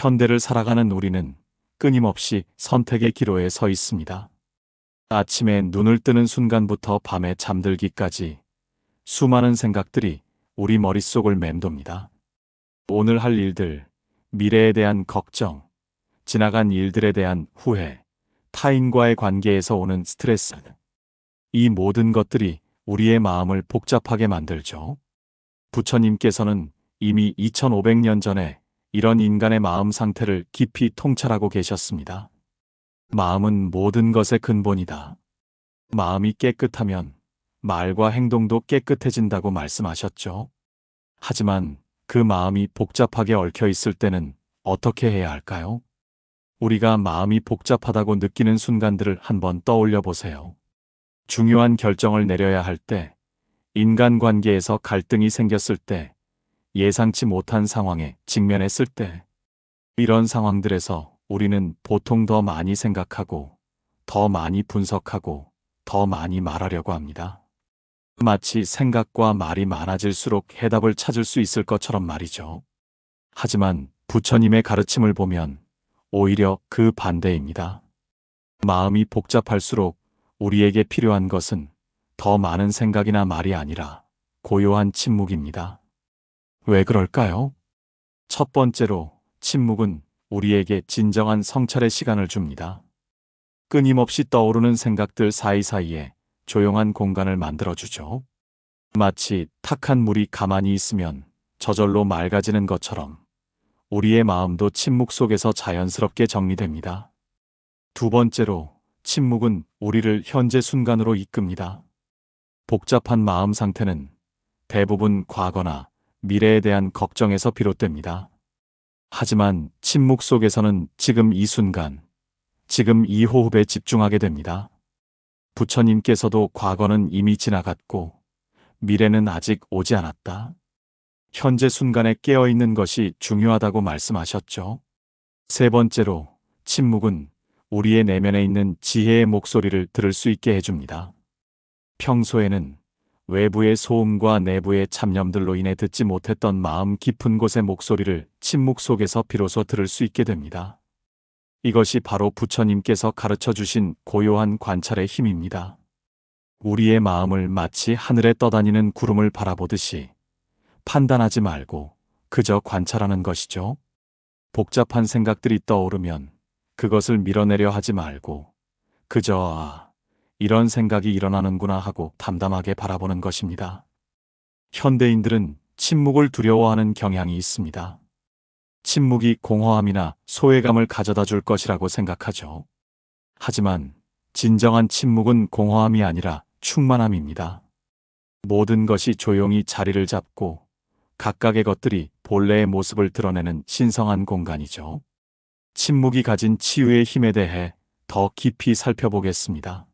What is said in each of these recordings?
현대를 살아가는 우리는 끊임없이 선택의 기로에 서 있습니다. 아침에 눈을 뜨는 순간부터 밤에 잠들기까지 수많은 생각들이 우리 머릿속을 맴돕니다. 오늘 할 일들, 미래에 대한 걱정, 지나간 일들에 대한 후회, 타인과의 관계에서 오는 스트레스. 이 모든 것들이 우리의 마음을 복잡하게 만들죠. 부처님께서는 이미 2500년 전에 이런 인간의 마음 상태를 깊이 통찰하고 계셨습니다. 마음은 모든 것의 근본이다. 마음이 깨끗하면 말과 행동도 깨끗해진다고 말씀하셨죠. 하지만 그 마음이 복잡하게 얽혀 있을 때는 어떻게 해야 할까요? 우리가 마음이 복잡하다고 느끼는 순간들을 한번 떠올려 보세요. 중요한 결정을 내려야 할 때, 인간관계에서 갈등이 생겼을 때, 예상치 못한 상황에 직면했을 때, 이런 상황들에서 우리는 보통 더 많이 생각하고, 더 많이 분석하고, 더 많이 말하려고 합니다. 마치 생각과 말이 많아질수록 해답을 찾을 수 있을 것처럼 말이죠. 하지만 부처님의 가르침을 보면 오히려 그 반대입니다. 마음이 복잡할수록 우리에게 필요한 것은 더 많은 생각이나 말이 아니라 고요한 침묵입니다. 왜 그럴까요? 첫 번째로 침묵은 우리에게 진정한 성찰의 시간을 줍니다. 끊임없이 떠오르는 생각들 사이사이에 조용한 공간을 만들어주죠. 마치 탁한 물이 가만히 있으면 저절로 맑아지는 것처럼 우리의 마음도 침묵 속에서 자연스럽게 정리됩니다. 두 번째로 침묵은 우리를 현재 순간으로 이끕니다. 복잡한 마음 상태는 대부분 과거나 미래에 대한 걱정에서 비롯됩니다. 하지만 침묵 속에서는 지금 이 순간, 지금 이 호흡에 집중하게 됩니다. 부처님께서도 과거는 이미 지나갔고 미래는 아직 오지 않았다. 현재 순간에 깨어있는 것이 중요하다고 말씀하셨죠. 세 번째로 침묵은 우리의 내면에 있는 지혜의 목소리를 들을 수 있게 해줍니다. 평소에는 외부의 소음과 내부의 잡념들로 인해 듣지 못했던 마음 깊은 곳의 목소리를 침묵 속에서 비로소 들을 수 있게 됩니다. 이것이 바로 부처님께서 가르쳐 주신 고요한 관찰의 힘입니다. 우리의 마음을 마치 하늘에 떠다니는 구름을 바라보듯이 판단하지 말고 그저 관찰하는 것이죠. 복잡한 생각들이 떠오르면 그것을 밀어내려 하지 말고 그저 이런 생각이 일어나는구나 하고 담담하게 바라보는 것입니다. 현대인들은 침묵을 두려워하는 경향이 있습니다. 침묵이 공허함이나 소외감을 가져다 줄 것이라고 생각하죠. 하지만 진정한 침묵은 공허함이 아니라 충만함입니다. 모든 것이 조용히 자리를 잡고 각각의 것들이 본래의 모습을 드러내는 신성한 공간이죠. 침묵이 가진 치유의 힘에 대해 더 깊이 살펴보겠습니다.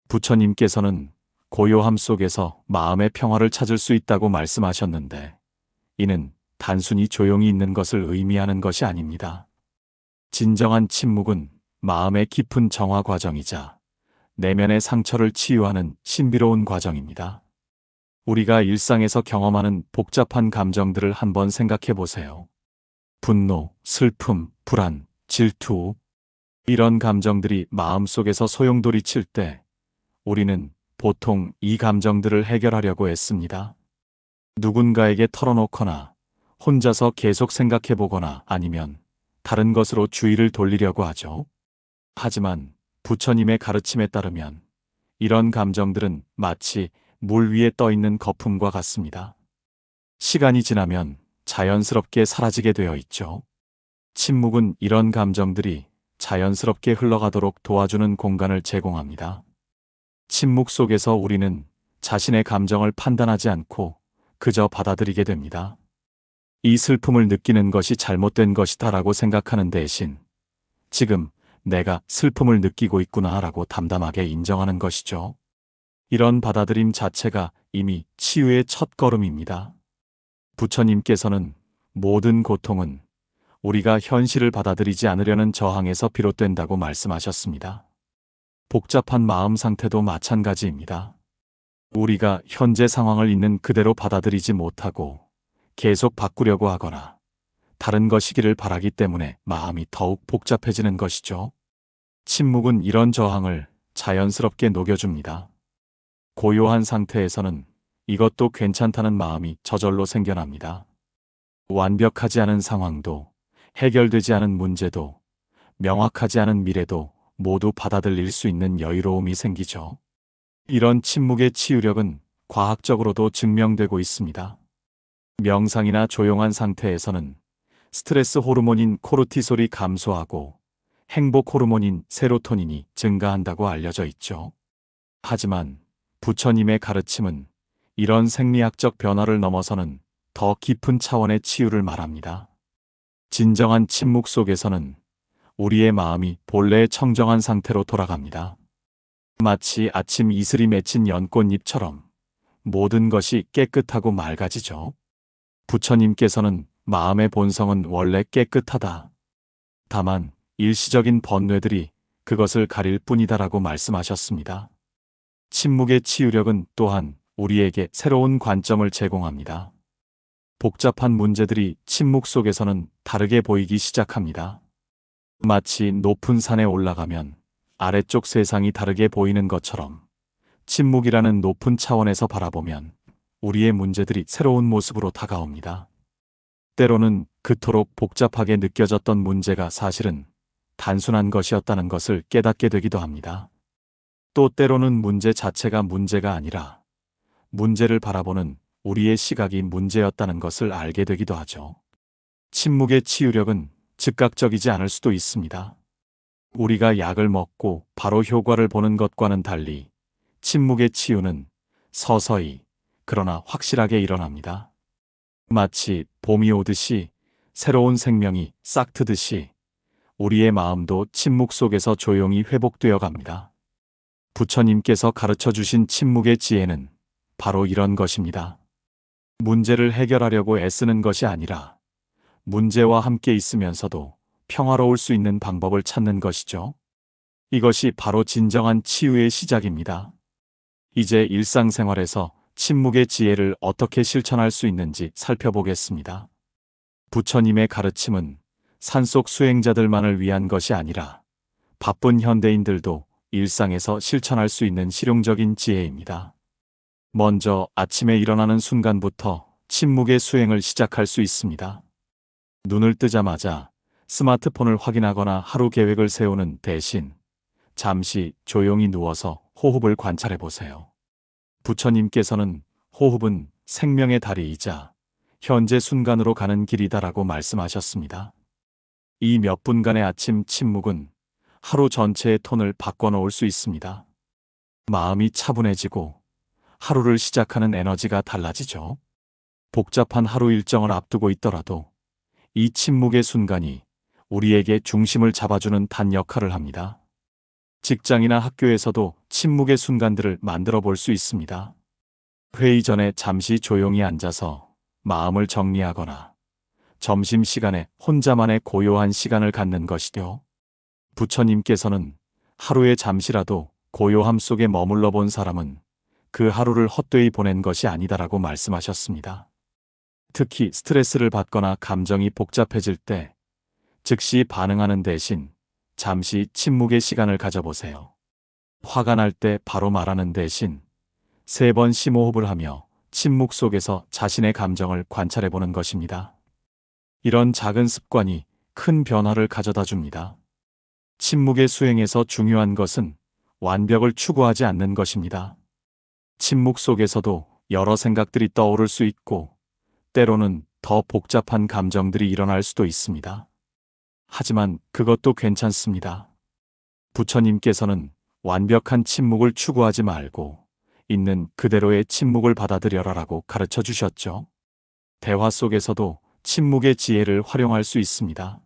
부처님께서는 고요함 속에서 마음의 평화를 찾을 수 있다고 말씀하셨는데, 이는 단순히 조용히 있는 것을 의미하는 것이 아닙니다. 진정한 침묵은 마음의 깊은 정화 과정이자 내면의 상처를 치유하는 신비로운 과정입니다. 우리가 일상에서 경험하는 복잡한 감정들을 한번 생각해 보세요. 분노, 슬픔, 불안, 질투. 이런 감정들이 마음속에서 소용돌이 칠 때 우리는 보통 이 감정들을 해결하려고 애씁니다. 누군가에게 털어놓거나 혼자서 계속 생각해 보거나 아니면 다른 것으로 주의를 돌리려고 하죠. 하지만 부처님의 가르침에 따르면 이런 감정들은 마치 물 위에 떠 있는 거품과 같습니다. 시간이 지나면 자연스럽게 사라지게 되어 있죠. 침묵은 이런 감정들이 자연스럽게 흘러가도록 도와주는 공간을 제공합니다. 침묵 속에서 우리는 자신의 감정을 판단하지 않고 그저 받아들이게 됩니다. 이 슬픔을 느끼는 것이 잘못된 것이다라고 생각하는 대신 지금 내가 슬픔을 느끼고 있구나라고 담담하게 인정하는 것이죠. 이런 받아들임 자체가 이미 치유의 첫 걸음입니다. 부처님께서는 모든 고통은 우리가 현실을 받아들이지 않으려는 저항에서 비롯된다고 말씀하셨습니다. 복잡한 마음 상태도 마찬가지입니다. 우리가 현재 상황을 있는 그대로 받아들이지 못하고 계속 바꾸려고 하거나 다른 것이기를 바라기 때문에 마음이 더욱 복잡해지는 것이죠. 침묵은 이런 저항을 자연스럽게 녹여줍니다. 고요한 상태에서는 이것도 괜찮다는 마음이 저절로 생겨납니다. 완벽하지 않은 상황도, 해결되지 않은 문제도, 명확하지 않은 미래도 모두 받아들일 수 있는 여유로움이 생기죠. 이런 침묵의 치유력은 과학적으로도 증명되고 있습니다. 명상이나 조용한 상태에서는 스트레스 호르몬인 코르티솔이 감소하고 행복 호르몬인 세로토닌이 증가한다고 알려져 있죠. 하지만 부처님의 가르침은 이런 생리학적 변화를 넘어서는 더 깊은 차원의 치유를 말합니다. 진정한 침묵 속에서는 우리의 마음이 본래의 청정한 상태로 돌아갑니다. 마치 아침 이슬이 맺힌 연꽃잎처럼 모든 것이 깨끗하고 맑아지죠. 부처님께서는 마음의 본성은 원래 깨끗하다. 다만 일시적인 번뇌들이 그것을 가릴 뿐이다라고 말씀하셨습니다. 침묵의 치유력은 또한 우리에게 새로운 관점을 제공합니다. 복잡한 문제들이 침묵 속에서는 다르게 보이기 시작합니다. 마치 높은 산에 올라가면 아래쪽 세상이 다르게 보이는 것처럼 침묵이라는 높은 차원에서 바라보면 우리의 문제들이 새로운 모습으로 다가옵니다. 때로는 그토록 복잡하게 느껴졌던 문제가 사실은 단순한 것이었다는 것을 깨닫게 되기도 합니다. 또 때로는 문제 자체가 문제가 아니라 문제를 바라보는 우리의 시각이 문제였다는 것을 알게 되기도 하죠. 침묵의 치유력은 즉각적이지 않을 수도 있습니다. 우리가 약을 먹고 바로 효과를 보는 것과는 달리 침묵의 치유는 서서히 그러나 확실하게 일어납니다. 마치 봄이 오듯이 새로운 생명이 싹트듯이 우리의 마음도 침묵 속에서 조용히 회복되어 갑니다. 부처님께서 가르쳐 주신 침묵의 지혜는 바로 이런 것입니다. 문제를 해결하려고 애쓰는 것이 아니라 문제와 함께 있으면서도 평화로울 수 있는 방법을 찾는 것이죠. 이것이 바로 진정한 치유의 시작입니다. 이제 일상생활에서 침묵의 지혜를 어떻게 실천할 수 있는지 살펴보겠습니다. 부처님의 가르침은 산속 수행자들만을 위한 것이 아니라 바쁜 현대인들도 일상에서 실천할 수 있는 실용적인 지혜입니다. 먼저 아침에 일어나는 순간부터 침묵의 수행을 시작할 수 있습니다. 눈을 뜨자마자 스마트폰을 확인하거나 하루 계획을 세우는 대신 잠시 조용히 누워서 호흡을 관찰해 보세요. 부처님께서는 호흡은 생명의 다리이자 현재 순간으로 가는 길이다라고 말씀하셨습니다. 이 몇 분간의 아침 침묵은 하루 전체의 톤을 바꿔놓을 수 있습니다. 마음이 차분해지고 하루를 시작하는 에너지가 달라지죠. 복잡한 하루 일정을 앞두고 있더라도 이 침묵의 순간이 우리에게 중심을 잡아주는 단 역할을 합니다. 직장이나 학교에서도 침묵의 순간들을 만들어 볼 수 있습니다. 회의 전에 잠시 조용히 앉아서 마음을 정리하거나 점심시간에 혼자만의 고요한 시간을 갖는 것이죠. 부처님께서는 하루에 잠시라도 고요함 속에 머물러 본 사람은 그 하루를 헛되이 보낸 것이 아니다라고 말씀하셨습니다. 특히 스트레스를 받거나 감정이 복잡해질 때 즉시 반응하는 대신 잠시 침묵의 시간을 가져보세요. 화가 날 때 바로 말하는 대신 3번 심호흡을 하며 침묵 속에서 자신의 감정을 관찰해보는 것입니다. 이런 작은 습관이 큰 변화를 가져다 줍니다. 침묵의 수행에서 중요한 것은 완벽을 추구하지 않는 것입니다. 침묵 속에서도 여러 생각들이 떠오를 수 있고 때로는 더 복잡한 감정들이 일어날 수도 있습니다. 하지만 그것도 괜찮습니다. 부처님께서는 완벽한 침묵을 추구하지 말고 있는 그대로의 침묵을 받아들여라라고 가르쳐 주셨죠. 대화 속에서도 침묵의 지혜를 활용할 수 있습니다.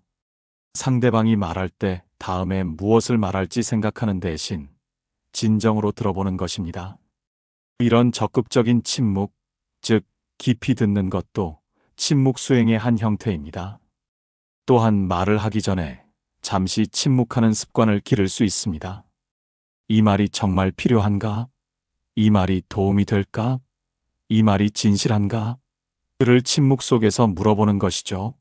상대방이 말할 때 다음에 무엇을 말할지 생각하는 대신 진정으로 들어보는 것입니다. 이런 적극적인 침묵, 즉 깊이 듣는 것도 침묵 수행의 한 형태입니다. 또한 말을 하기 전에 잠시 침묵하는 습관을 기를 수 있습니다. 이 말이 정말 필요한가? 이 말이 도움이 될까? 이 말이 진실한가? 를 침묵 속에서 물어보는 것이죠.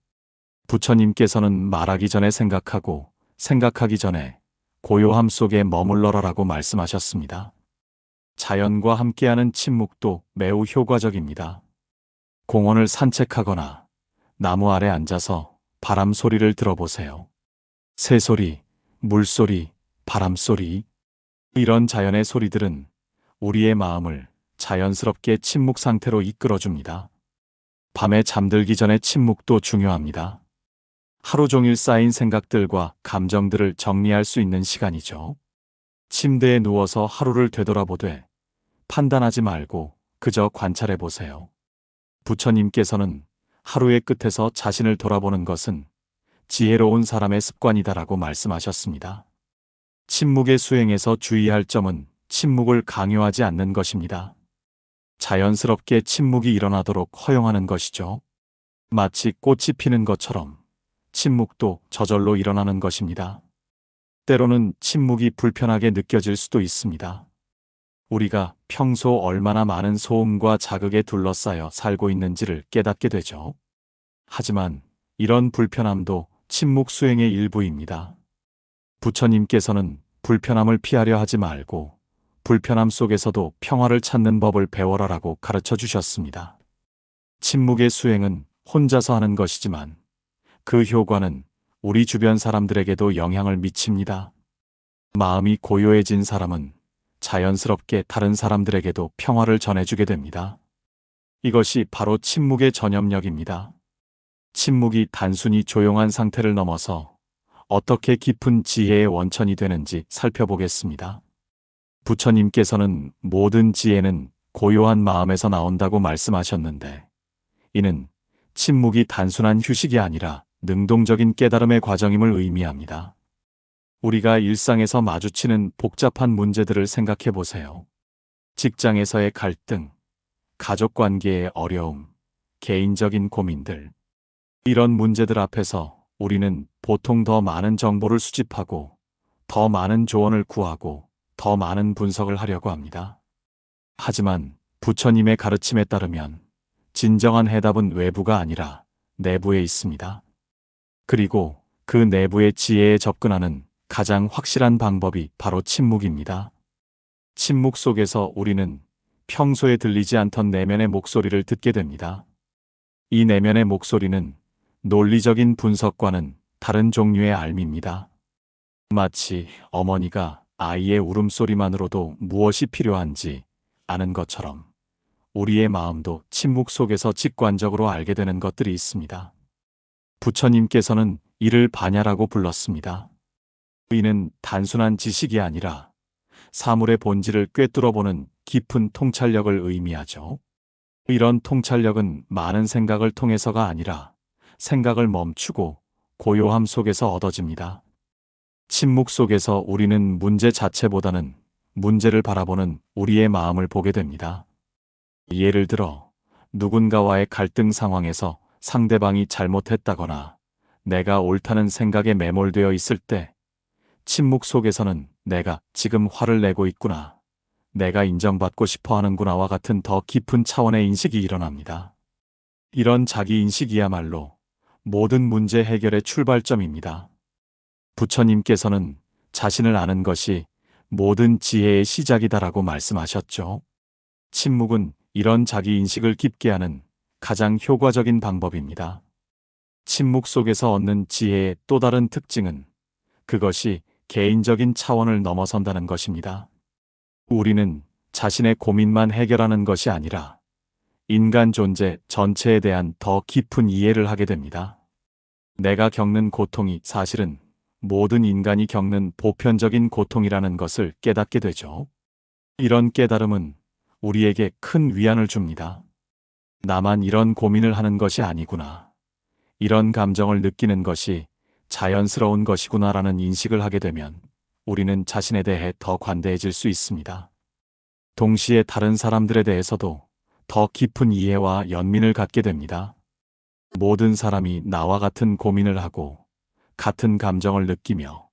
부처님께서는 말하기 전에 생각하고 생각하기 전에 고요함 속에 머물러라라고 말씀하셨습니다. 자연과 함께하는 침묵도 매우 효과적입니다. 공원을 산책하거나 나무 아래 앉아서 바람 소리를 들어보세요. 새소리, 물소리, 바람소리. 이런 자연의 소리들은 우리의 마음을 자연스럽게 침묵 상태로 이끌어줍니다. 밤에 잠들기 전에 침묵도 중요합니다. 하루 종일 쌓인 생각들과 감정들을 정리할 수 있는 시간이죠. 침대에 누워서 하루를 되돌아보되 판단하지 말고 그저 관찰해 보세요. 부처님께서는 하루의 끝에서 자신을 돌아보는 것은 지혜로운 사람의 습관이다라고 말씀하셨습니다. 침묵의 수행에서 주의할 점은 침묵을 강요하지 않는 것입니다. 자연스럽게 침묵이 일어나도록 허용하는 것이죠. 마치 꽃이 피는 것처럼 침묵도 저절로 일어나는 것입니다. 때로는 침묵이 불편하게 느껴질 수도 있습니다. 우리가 평소 얼마나 많은 소음과 자극에 둘러싸여 살고 있는지를 깨닫게 되죠. 하지만 이런 불편함도 침묵 수행의 일부입니다. 부처님께서는 불편함을 피하려 하지 말고 불편함 속에서도 평화를 찾는 법을 배워라라고 가르쳐 주셨습니다. 침묵의 수행은 혼자서 하는 것이지만 그 효과는 우리 주변 사람들에게도 영향을 미칩니다. 마음이 고요해진 사람은 자연스럽게 다른 사람들에게도 평화를 전해주게 됩니다. 이것이 바로 침묵의 전염력입니다. 침묵이 단순히 조용한 상태를 넘어서 어떻게 깊은 지혜의 원천이 되는지 살펴보겠습니다. 부처님께서는 모든 지혜는 고요한 마음에서 나온다고 말씀하셨는데, 이는 침묵이 단순한 휴식이 아니라 능동적인 깨달음의 과정임을 의미합니다. 우리가 일상에서 마주치는 복잡한 문제들을 생각해 보세요. 직장에서의 갈등, 가족 관계의 어려움, 개인적인 고민들. 이런 문제들 앞에서 우리는 보통 더 많은 정보를 수집하고 더 많은 조언을 구하고 더 많은 분석을 하려고 합니다. 하지만 부처님의 가르침에 따르면 진정한 해답은 외부가 아니라 내부에 있습니다. 그리고 그 내부의 지혜에 접근하는 가장 확실한 방법이 바로 침묵입니다. 침묵 속에서 우리는 평소에 들리지 않던 내면의 목소리를 듣게 됩니다. 이 내면의 목소리는 논리적인 분석과는 다른 종류의 알미입니다. 마치 어머니가 아이의 울음소리만으로도 무엇이 필요한지 아는 것처럼 우리의 마음도 침묵 속에서 직관적으로 알게 되는 것들이 있습니다. 부처님께서는 이를 반야라고 불렀습니다. 이는 단순한 지식이 아니라 사물의 본질을 꿰뚫어보는 깊은 통찰력을 의미하죠. 이런 통찰력은 많은 생각을 통해서가 아니라 생각을 멈추고 고요함 속에서 얻어집니다. 침묵 속에서 우리는 문제 자체보다는 문제를 바라보는 우리의 마음을 보게 됩니다. 예를 들어 누군가와의 갈등 상황에서 상대방이 잘못했다거나 내가 옳다는 생각에 매몰되어 있을 때 침묵 속에서는 내가 지금 화를 내고 있구나, 내가 인정받고 싶어 하는구나와 같은 더 깊은 차원의 인식이 일어납니다. 이런 자기인식이야말로 모든 문제 해결의 출발점입니다. 부처님께서는 자신을 아는 것이 모든 지혜의 시작이다라고 말씀하셨죠. 침묵은 이런 자기인식을 깊게 하는 가장 효과적인 방법입니다. 침묵 속에서 얻는 지혜의 또 다른 특징은 그것이 개인적인 차원을 넘어선다는 것입니다. 우리는 자신의 고민만 해결하는 것이 아니라 인간 존재 전체에 대한 더 깊은 이해를 하게 됩니다. 내가 겪는 고통이 사실은 모든 인간이 겪는 보편적인 고통이라는 것을 깨닫게 되죠. 이런 깨달음은 우리에게 큰 위안을 줍니다. 나만 이런 고민을 하는 것이 아니구나, 이런 감정을 느끼는 것이 자연스러운 것이구나라는 인식을 하게 되면 우리는 자신에 대해 더 관대해질 수 있습니다. 동시에 다른 사람들에 대해서도 더 깊은 이해와 연민을 갖게 됩니다. 모든 사람이 나와 같은 고민을 하고 같은 감정을 느끼며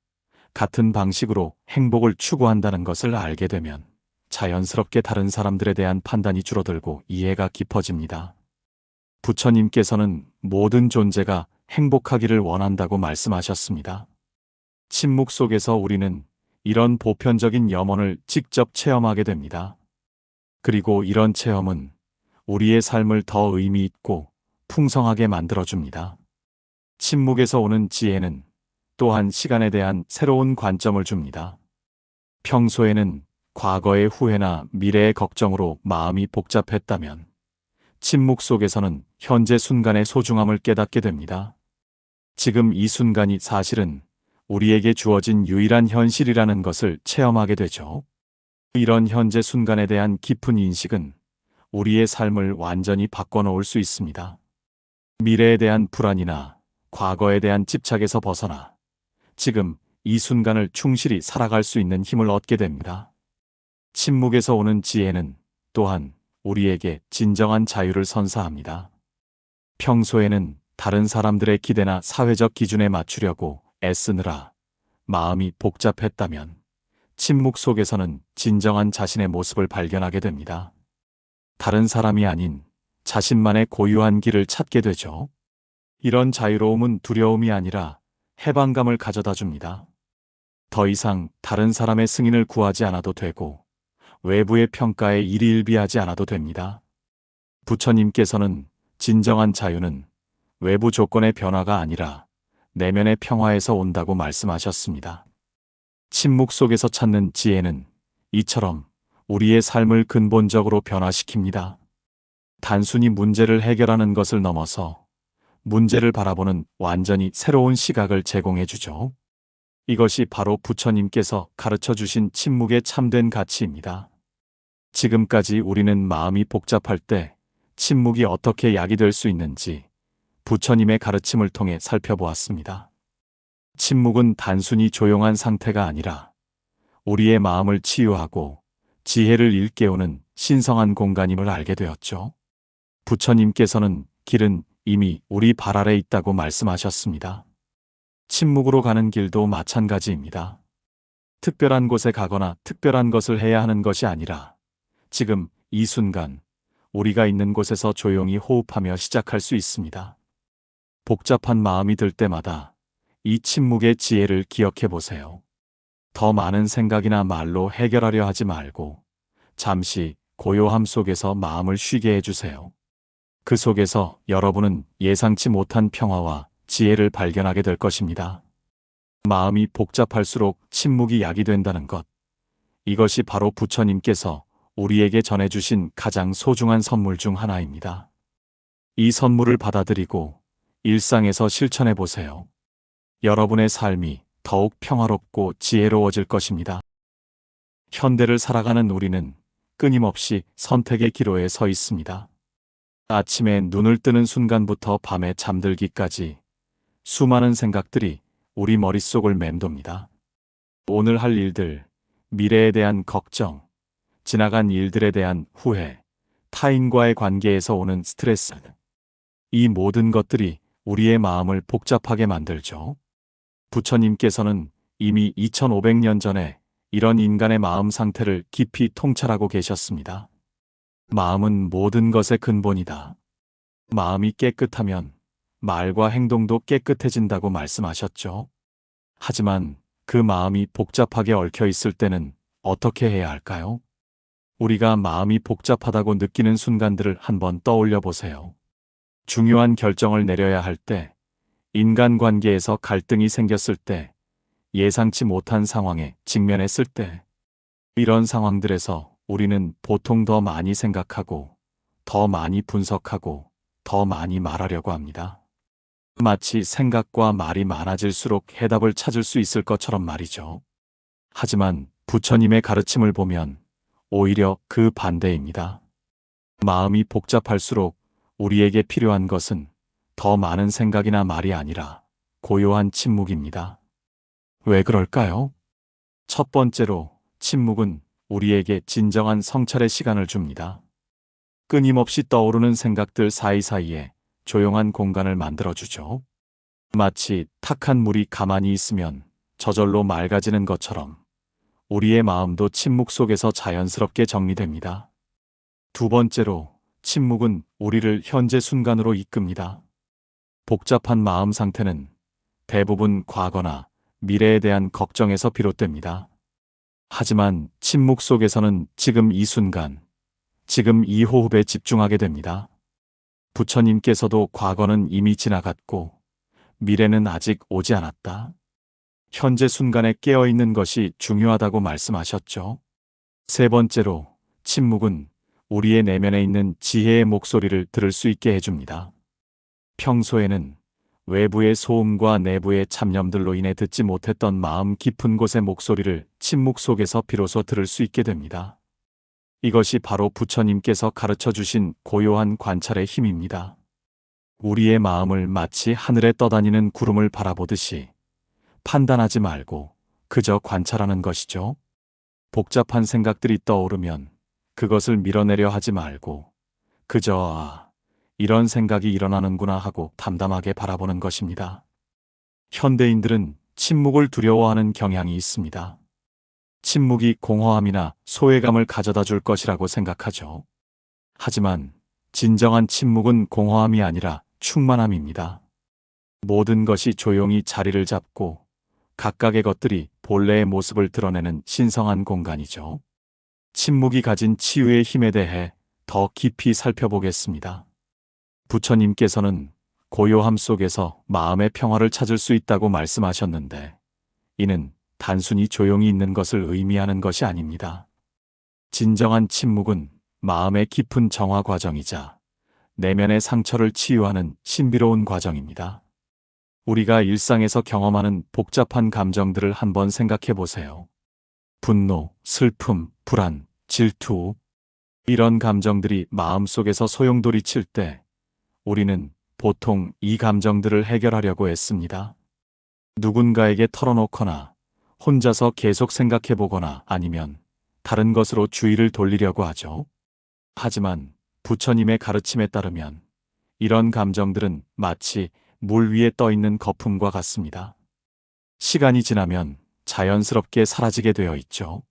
같은 방식으로 행복을 추구한다는 것을 알게 되면 자연스럽게 다른 사람들에 대한 판단이 줄어들고 이해가 깊어집니다. 부처님께서는 모든 존재가 행복하기를 원한다고 말씀하셨습니다. 침묵 속에서 우리는 이런 보편적인 염원을 직접 체험하게 됩니다. 그리고 이런 체험은 우리의 삶을 더 의미 있고 풍성하게 만들어줍니다. 침묵에서 오는 지혜는 또한 시간에 대한 새로운 관점을 줍니다. 평소에는 과거의 후회나 미래의 걱정으로 마음이 복잡했다면 침묵 속에서는 현재 순간의 소중함을 깨닫게 됩니다. 지금 이 순간이 사실은 우리에게 주어진 유일한 현실이라는 것을 체험하게 되죠. 이런 현재 순간에 대한 깊은 인식은 우리의 삶을 완전히 바꿔놓을 수 있습니다. 미래에 대한 불안이나 과거에 대한 집착에서 벗어나 지금 이 순간을 충실히 살아갈 수 있는 힘을 얻게 됩니다. 침묵에서 오는 지혜는 또한 우리에게 진정한 자유를 선사합니다. 평소에는 다른 사람들의 기대나 사회적 기준에 맞추려고 애쓰느라 마음이 복잡했다면 침묵 속에서는 진정한 자신의 모습을 발견하게 됩니다. 다른 사람이 아닌 자신만의 고유한 길을 찾게 되죠. 이런 자유로움은 두려움이 아니라 해방감을 가져다 줍니다. 더 이상 다른 사람의 승인을 구하지 않아도 되고 외부의 평가에 일희일비하지 않아도 됩니다. 부처님께서는 진정한 자유는 외부 조건의 변화가 아니라 내면의 평화에서 온다고 말씀하셨습니다. 침묵 속에서 찾는 지혜는 이처럼 우리의 삶을 근본적으로 변화시킵니다. 단순히 문제를 해결하는 것을 넘어서 문제를 바라보는 완전히 새로운 시각을 제공해 주죠. 이것이 바로 부처님께서 가르쳐 주신 침묵의 참된 가치입니다. 지금까지 우리는 마음이 복잡할 때 침묵이 어떻게 약이 될 수 있는지 부처님의 가르침을 통해 살펴보았습니다. 침묵은 단순히 조용한 상태가 아니라 우리의 마음을 치유하고 지혜를 일깨우는 신성한 공간임을 알게 되었죠. 부처님께서는 길은 이미 우리 발 아래 있다고 말씀하셨습니다. 침묵으로 가는 길도 마찬가지입니다. 특별한 곳에 가거나 특별한 것을 해야 하는 것이 아니라 지금 이 순간 우리가 있는 곳에서 조용히 호흡하며 시작할 수 있습니다. 복잡한 마음이 들 때마다 이 침묵의 지혜를 기억해 보세요. 더 많은 생각이나 말로 해결하려 하지 말고 잠시 고요함 속에서 마음을 쉬게 해주세요. 그 속에서 여러분은 예상치 못한 평화와 지혜를 발견하게 될 것입니다. 마음이 복잡할수록 침묵이 약이 된다는 것. 이것이 바로 부처님께서 우리에게 전해주신 가장 소중한 선물 중 하나입니다. 이 선물을 받아들이고 일상에서 실천해 보세요. 여러분의 삶이 더욱 평화롭고 지혜로워질 것입니다. 현대를 살아가는 우리는 끊임없이 선택의 기로에 서 있습니다. 아침에 눈을 뜨는 순간부터 밤에 잠들기까지 수많은 생각들이 우리 머릿속을 맴돕니다. 오늘 할 일들, 미래에 대한 걱정, 지나간 일들에 대한 후회, 타인과의 관계에서 오는 스트레스. 이 모든 것들이 우리의 마음을 복잡하게 만들죠. 부처님께서는 이미 2500년 전에 이런 인간의 마음 상태를 깊이 통찰하고 계셨습니다. 마음은 모든 것의 근본이다. 마음이 깨끗하면 말과 행동도 깨끗해진다고 말씀하셨죠. 하지만 그 마음이 복잡하게 얽혀 있을 때는 어떻게 해야 할까요? 우리가 마음이 복잡하다고 느끼는 순간들을 한번 떠올려 보세요. 중요한 결정을 내려야 할 때, 인간관계에서 갈등이 생겼을 때, 예상치 못한 상황에 직면했을 때, 이런 상황들에서 우리는 보통 더 많이 생각하고, 더 많이 분석하고, 더 많이 말하려고 합니다. 마치 생각과 말이 많아질수록 해답을 찾을 수 있을 것처럼 말이죠. 하지만 부처님의 가르침을 보면 오히려 그 반대입니다. 마음이 복잡할수록 우리에게 필요한 것은 더 많은 생각이나 말이 아니라 고요한 침묵입니다. 왜 그럴까요? 첫 번째로 침묵은 우리에게 진정한 성찰의 시간을 줍니다. 끊임없이 떠오르는 생각들 사이사이에 조용한 공간을 만들어주죠. 마치 탁한 물이 가만히 있으면 저절로 맑아지는 것처럼 우리의 마음도 침묵 속에서 자연스럽게 정리됩니다. 두 번째로 침묵은 우리를 현재 순간으로 이끕니다. 복잡한 마음 상태는 대부분 과거나 미래에 대한 걱정에서 비롯됩니다. 하지만 침묵 속에서는 지금 이 순간, 지금 이 호흡에 집중하게 됩니다. 부처님께서도 과거는 이미 지나갔고 미래는 아직 오지 않았다. 현재 순간에 깨어있는 것이 중요하다고 말씀하셨죠. 세 번째로, 침묵은 우리의 내면에 있는 지혜의 목소리를 들을 수 있게 해줍니다. 평소에는 외부의 소음과 내부의 잡념들로 인해 듣지 못했던 마음 깊은 곳의 목소리를 침묵 속에서 비로소 들을 수 있게 됩니다. 이것이 바로 부처님께서 가르쳐 주신 고요한 관찰의 힘입니다. 우리의 마음을 마치 하늘에 떠다니는 구름을 바라보듯이 판단하지 말고 그저 관찰하는 것이죠. 복잡한 생각들이 떠오르면 그것을 밀어내려 하지 말고 그저 이런 생각이 일어나는구나 하고 담담하게 바라보는 것입니다. 현대인들은 침묵을 두려워하는 경향이 있습니다. 침묵이 공허함이나 소외감을 가져다 줄 것이라고 생각하죠. 하지만 진정한 침묵은 공허함이 아니라 충만함입니다. 모든 것이 조용히 자리를 잡고 각각의 것들이 본래의 모습을 드러내는 신성한 공간이죠. 침묵이 가진 치유의 힘에 대해 더 깊이 살펴보겠습니다. 부처님께서는 고요함 속에서 마음의 평화를 찾을 수 있다고 말씀하셨는데, 이는 단순히 조용히 있는 것을 의미하는 것이 아닙니다. 진정한 침묵은 마음의 깊은 정화 과정이자 내면의 상처를 치유하는 신비로운 과정입니다. 우리가 일상에서 경험하는 복잡한 감정들을 한번 생각해 보세요. 분노, 슬픔, 불안, 질투. 이런 감정들이 마음속에서 소용돌이 칠 때 우리는 보통 이 감정들을 해결하려고 애씁니다. 누군가에게 털어놓거나 혼자서 계속 생각해 보거나 아니면 다른 것으로 주의를 돌리려고 하죠. 하지만 부처님의 가르침에 따르면 이런 감정들은 마치 물 위에 떠 있는 거품과 같습니다. 시간이 지나면 자연스럽게 사라지게 되어 있죠.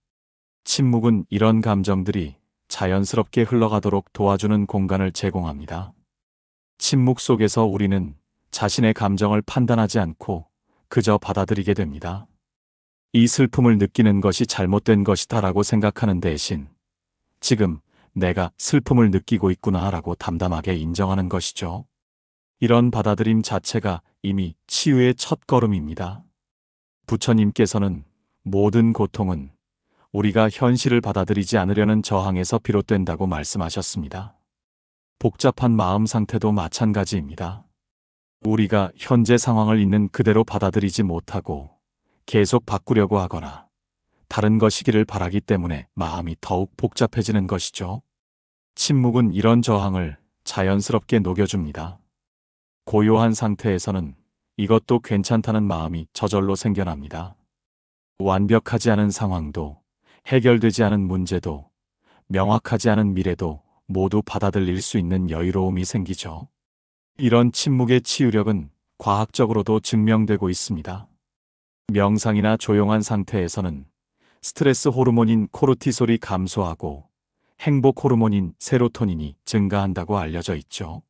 침묵은 이런 감정들이 자연스럽게 흘러가도록 도와주는 공간을 제공합니다. 침묵 속에서 우리는 자신의 감정을 판단하지 않고 그저 받아들이게 됩니다. 이 슬픔을 느끼는 것이 잘못된 것이다라고 생각하는 대신 지금 내가 슬픔을 느끼고 있구나라고 담담하게 인정하는 것이죠. 이런 받아들임 자체가 이미 치유의 첫 걸음입니다. 부처님께서는 모든 고통은 우리가 현실을 받아들이지 않으려는 저항에서 비롯된다고 말씀하셨습니다. 복잡한 마음 상태도 마찬가지입니다. 우리가 현재 상황을 있는 그대로 받아들이지 못하고 계속 바꾸려고 하거나 다른 것이기를 바라기 때문에 마음이 더욱 복잡해지는 것이죠. 침묵은 이런 저항을 자연스럽게 녹여줍니다. 고요한 상태에서는 이것도 괜찮다는 마음이 저절로 생겨납니다. 완벽하지 않은 상황도, 해결되지 않은 문제도, 명확하지 않은 미래도 모두 받아들일 수 있는 여유로움이 생기죠. 이런 침묵의 치유력은 과학적으로도 증명되고 있습니다. 명상이나 조용한 상태에서는 스트레스 호르몬인 코르티솔이 감소하고 행복 호르몬인 세로토닌이 증가한다고 알려져 있죠.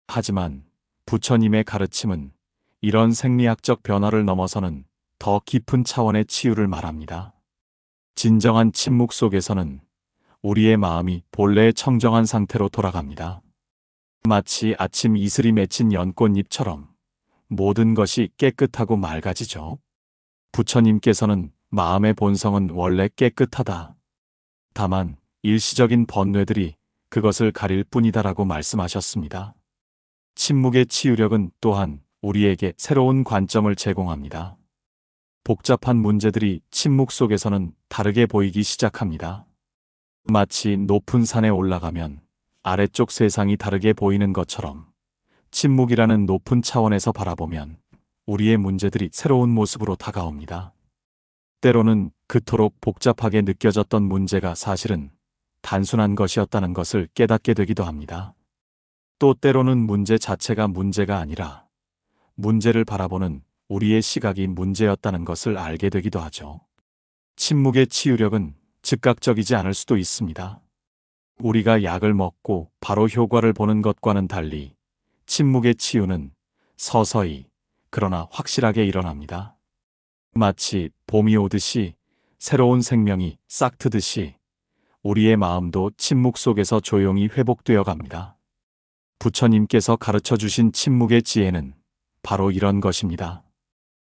하지만 부처님의 가르침은 이런 생리학적 변화를 넘어서는 더 깊은 차원의 치유를 말합니다. 진정한 침묵 속에서는 우리의 마음이 본래의 청정한 상태로 돌아갑니다. 마치 아침 이슬이 맺힌 연꽃잎처럼 모든 것이 깨끗하고 맑아지죠. 부처님께서는 마음의 본성은 원래 깨끗하다. 다만 일시적인 번뇌들이 그것을 가릴 뿐이다라고 말씀하셨습니다. 침묵의 치유력은 또한 우리에게 새로운 관점을 제공합니다. 복잡한 문제들이 침묵 속에서는 다르게 보이기 시작합니다. 마치 높은 산에 올라가면 아래쪽 세상이 다르게 보이는 것처럼 침묵이라는 높은 차원에서 바라보면 우리의 문제들이 새로운 모습으로 다가옵니다. 때로는 그토록 복잡하게 느껴졌던 문제가 사실은 단순한 것이었다는 것을 깨닫게 되기도 합니다. 또 때로는 문제 자체가 문제가 아니라 문제를 바라보는 우리의 시각이 문제였다는 것을 알게 되기도 하죠. 침묵의 치유력은 즉각적이지 않을 수도 있습니다. 우리가 약을 먹고 바로 효과를 보는 것과는 달리 침묵의 치유는 서서히, 그러나 확실하게 일어납니다. 마치 봄이 오듯이, 새로운 생명이 싹트듯이 우리의 마음도 침묵 속에서 조용히 회복되어 갑니다. 부처님께서 가르쳐 주신 침묵의 지혜는 바로 이런 것입니다.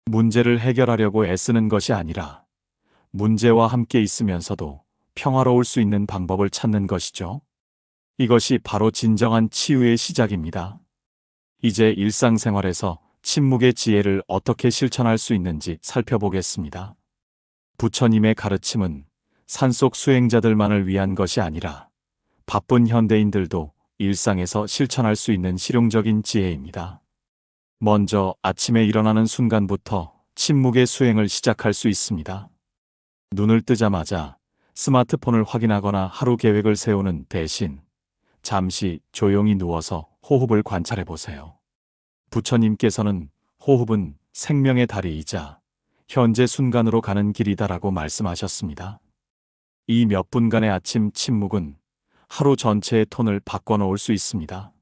문제를 해결하려고 애쓰는 것이 아니라 문제와 함께 있으면서도 평화로울 수 있는 방법을 찾는 것이죠. 이것이 바로 진정한 치유의 시작입니다. 이제 일상생활에서 침묵의 지혜를 어떻게 실천할 수 있는지 살펴보겠습니다. 부처님의 가르침은 산속 수행자들만을 위한 것이 아니라 바쁜 현대인들도 일상에서 실천할 수 있는 실용적인 지혜입니다. 먼저 아침에 일어나는 순간부터 침묵의 수행을 시작할 수 있습니다. 눈을 뜨자마자 스마트폰을 확인하거나 하루 계획을 세우는 대신 잠시 조용히 누워서 호흡을 관찰해 보세요. 부처님께서는 호흡은 생명의 다리이자 현재 순간으로 가는 길이다라고 말씀하셨습니다. 이 몇 분간의 아침 침묵은 하루 전체의 톤을 바꿔놓을 수 있습니다.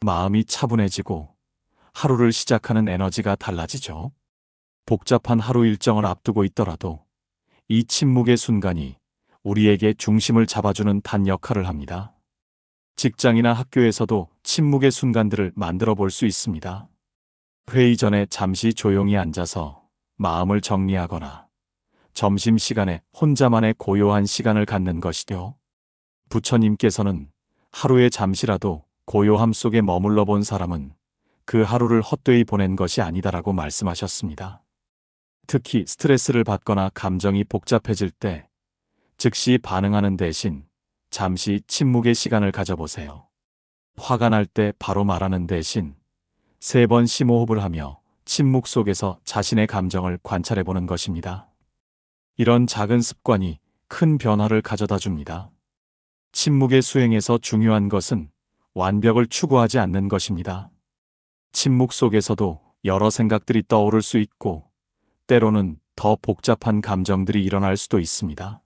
마음이 차분해지고 하루를 시작하는 에너지가 달라지죠. 복잡한 하루 일정을 앞두고 있더라도 이 침묵의 순간이 우리에게 중심을 잡아주는 단 역할을 합니다. 직장이나 학교에서도 침묵의 순간들을 만들어 볼 수 있습니다. 회의 전에 잠시 조용히 앉아서 마음을 정리하거나 점심시간에 혼자만의 고요한 시간을 갖는 것이죠. 부처님께서는 하루에 잠시라도 고요함 속에 머물러 본 사람은 그 하루를 헛되이 보낸 것이 아니다라고 말씀하셨습니다. 특히 스트레스를 받거나 감정이 복잡해질 때 즉시 반응하는 대신 잠시 침묵의 시간을 가져보세요. 화가 날 때 바로 말하는 대신 3번 심호흡을 하며 침묵 속에서 자신의 감정을 관찰해보는 것입니다. 이런 작은 습관이 큰 변화를 가져다 줍니다. 침묵의 수행에서 중요한 것은 완벽을 추구하지 않는 것입니다. 침묵 속에서도 여러 생각들이 떠오를 수 있고 때로는 더 복잡한 감정들이 일어날 수도 있습니다.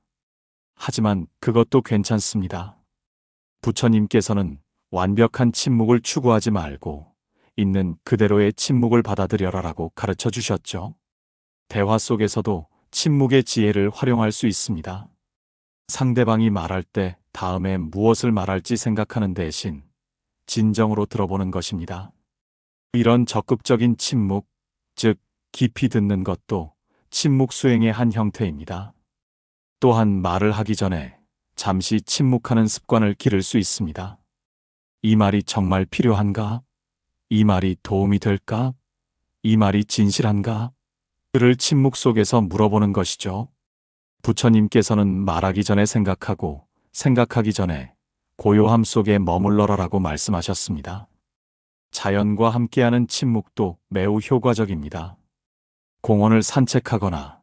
하지만 그것도 괜찮습니다. 부처님께서는 완벽한 침묵을 추구하지 말고 있는 그대로의 침묵을 받아들여라라고 가르쳐 주셨죠. 대화 속에서도 침묵의 지혜를 활용할 수 있습니다. 상대방이 말할 때 다음에 무엇을 말할지 생각하는 대신 진정으로 들어보는 것입니다. 이런 적극적인 침묵, 즉 깊이 듣는 것도 침묵 수행의 한 형태입니다. 또한 말을 하기 전에 잠시 침묵하는 습관을 기를 수 있습니다. 이 말이 정말 필요한가? 이 말이 도움이 될까? 이 말이 진실한가? 를 침묵 속에서 물어보는 것이죠. 부처님께서는 말하기 전에 생각하고 생각하기 전에 고요함 속에 머물러라라고 말씀하셨습니다. 자연과 함께하는 침묵도 매우 효과적입니다. 공원을 산책하거나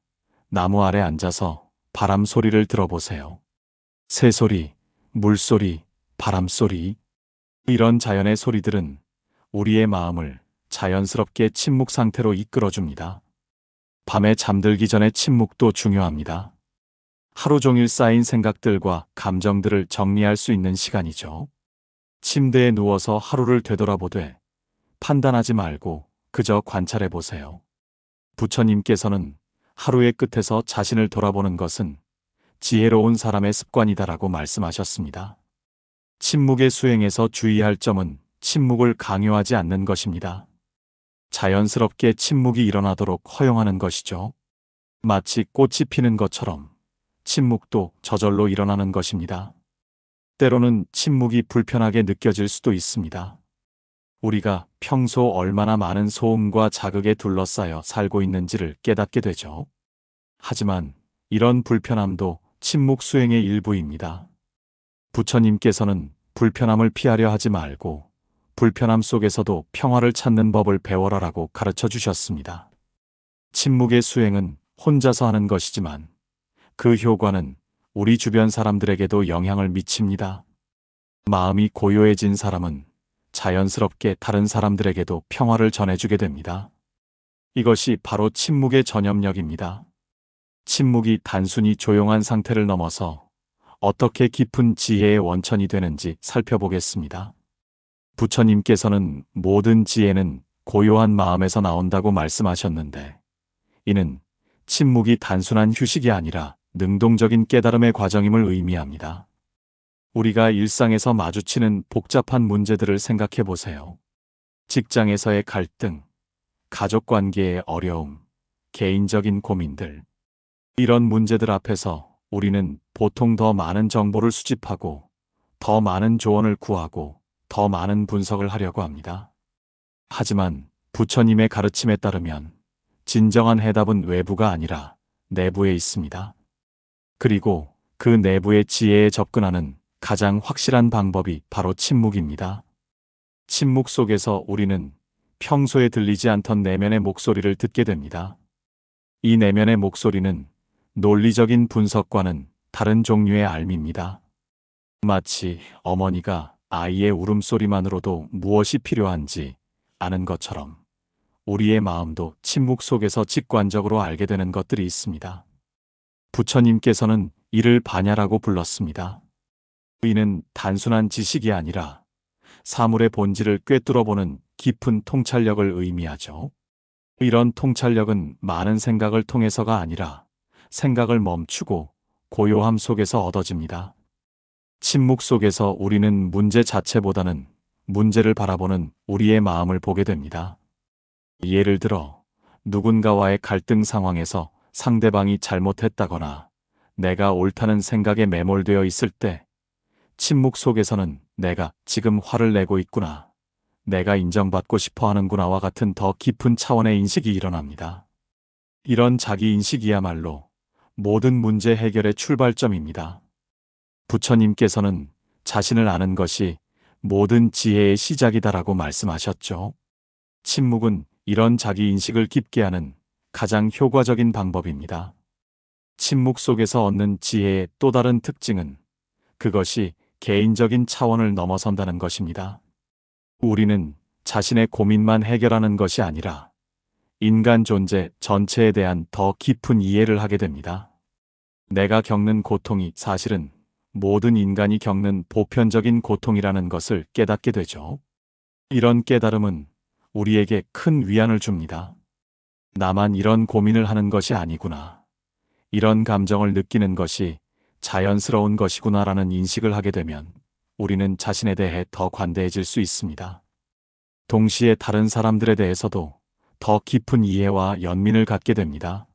나무 아래 앉아서 바람 소리를 들어보세요. 새소리, 물소리, 바람소리. 이런 자연의 소리들은 우리의 마음을 자연스럽게 침묵 상태로 이끌어줍니다. 밤에 잠들기 전에 침묵도 중요합니다. 하루 종일 쌓인 생각들과 감정들을 정리할 수 있는 시간이죠. 침대에 누워서 하루를 되돌아보되 판단하지 말고 그저 관찰해 보세요. 부처님께서는 하루의 끝에서 자신을 돌아보는 것은 지혜로운 사람의 습관이다라고 말씀하셨습니다. 침묵의 수행에서 주의할 점은 침묵을 강요하지 않는 것입니다. 자연스럽게 침묵이 일어나도록 허용하는 것이죠. 마치 꽃이 피는 것처럼 침묵도 저절로 일어나는 것입니다. 때로는 침묵이 불편하게 느껴질 수도 있습니다. 우리가 평소 얼마나 많은 소음과 자극에 둘러싸여 살고 있는지를 깨닫게 되죠. 하지만 이런 불편함도 침묵 수행의 일부입니다. 부처님께서는 불편함을 피하려 하지 말고 불편함 속에서도 평화를 찾는 법을 배워라라고 가르쳐 주셨습니다. 침묵의 수행은 혼자서 하는 것이지만 그 효과는 우리 주변 사람들에게도 영향을 미칩니다. 마음이 고요해진 사람은 자연스럽게 다른 사람들에게도 평화를 전해주게 됩니다. 이것이 바로 침묵의 전염력입니다. 침묵이 단순히 조용한 상태를 넘어서 어떻게 깊은 지혜의 원천이 되는지 살펴보겠습니다. 부처님께서는 모든 지혜는 고요한 마음에서 나온다고 말씀하셨는데, 이는 침묵이 단순한 휴식이 아니라 능동적인 깨달음의 과정임을 의미합니다. 우리가 일상에서 마주치는 복잡한 문제들을 생각해 보세요. 직장에서의 갈등, 가족 관계의 어려움, 개인적인 고민들. 이런 문제들 앞에서 우리는 보통 더 많은 정보를 수집하고, 더 많은 조언을 구하고, 더 많은 분석을 하려고 합니다. 하지만 부처님의 가르침에 따르면 진정한 해답은 외부가 아니라 내부에 있습니다. 그리고 그 내부의 지혜에 접근하는 가장 확실한 방법이 바로 침묵입니다. 침묵 속에서 우리는 평소에 들리지 않던 내면의 목소리를 듣게 됩니다. 이 내면의 목소리는 논리적인 분석과는 다른 종류의 알미입니다. 마치 어머니가 아이의 울음소리만으로도 무엇이 필요한지 아는 것처럼 우리의 마음도 침묵 속에서 직관적으로 알게 되는 것들이 있습니다. 부처님께서는 이를 반야라고 불렀습니다. 이는 단순한 지식이 아니라 사물의 본질을 꿰뚫어보는 깊은 통찰력을 의미하죠. 이런 통찰력은 많은 생각을 통해서가 아니라 생각을 멈추고 고요함 속에서 얻어집니다. 침묵 속에서 우리는 문제 자체보다는 문제를 바라보는 우리의 마음을 보게 됩니다. 예를 들어, 누군가와의 갈등 상황에서 상대방이 잘못했다거나 내가 옳다는 생각에 매몰되어 있을 때, 침묵 속에서는 내가 지금 화를 내고 있구나, 내가 인정받고 싶어 하는구나와 같은 더 깊은 차원의 인식이 일어납니다. 이런 자기인식이야말로 모든 문제 해결의 출발점입니다. 부처님께서는 자신을 아는 것이 모든 지혜의 시작이다라고 말씀하셨죠. 침묵은 이런 자기인식을 깊게 하는 가장 효과적인 방법입니다. 침묵 속에서 얻는 지혜의 또 다른 특징은 그것이 개인적인 차원을 넘어선다는 것입니다. 우리는 자신의 고민만 해결하는 것이 아니라 인간 존재 전체에 대한 더 깊은 이해를 하게 됩니다. 내가 겪는 고통이 사실은 모든 인간이 겪는 보편적인 고통이라는 것을 깨닫게 되죠. 이런 깨달음은 우리에게 큰 위안을 줍니다. 나만 이런 고민을 하는 것이 아니구나, 이런 감정을 느끼는 것이 자연스러운 것이구나라는 인식을 하게 되면 우리는 자신에 대해 더 관대해질 수 있습니다. 동시에 다른 사람들에 대해서도 더 깊은 이해와 연민을 갖게 됩니다.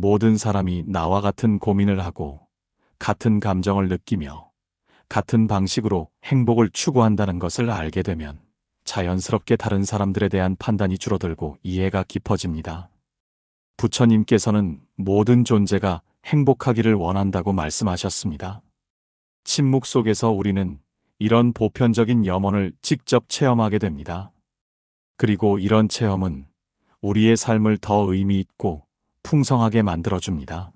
모든 사람이 나와 같은 고민을 하고 같은 감정을 느끼며 같은 방식으로 행복을 추구한다는 것을 알게 되면 자연스럽게 다른 사람들에 대한 판단이 줄어들고 이해가 깊어집니다. 부처님께서는 모든 존재가 행복하기를 원한다고 말씀하셨습니다. 침묵 속에서 우리는 이런 보편적인 염원을 직접 체험하게 됩니다. 그리고 이런 체험은 우리의 삶을 더 의미 있고 풍성하게 만들어줍니다.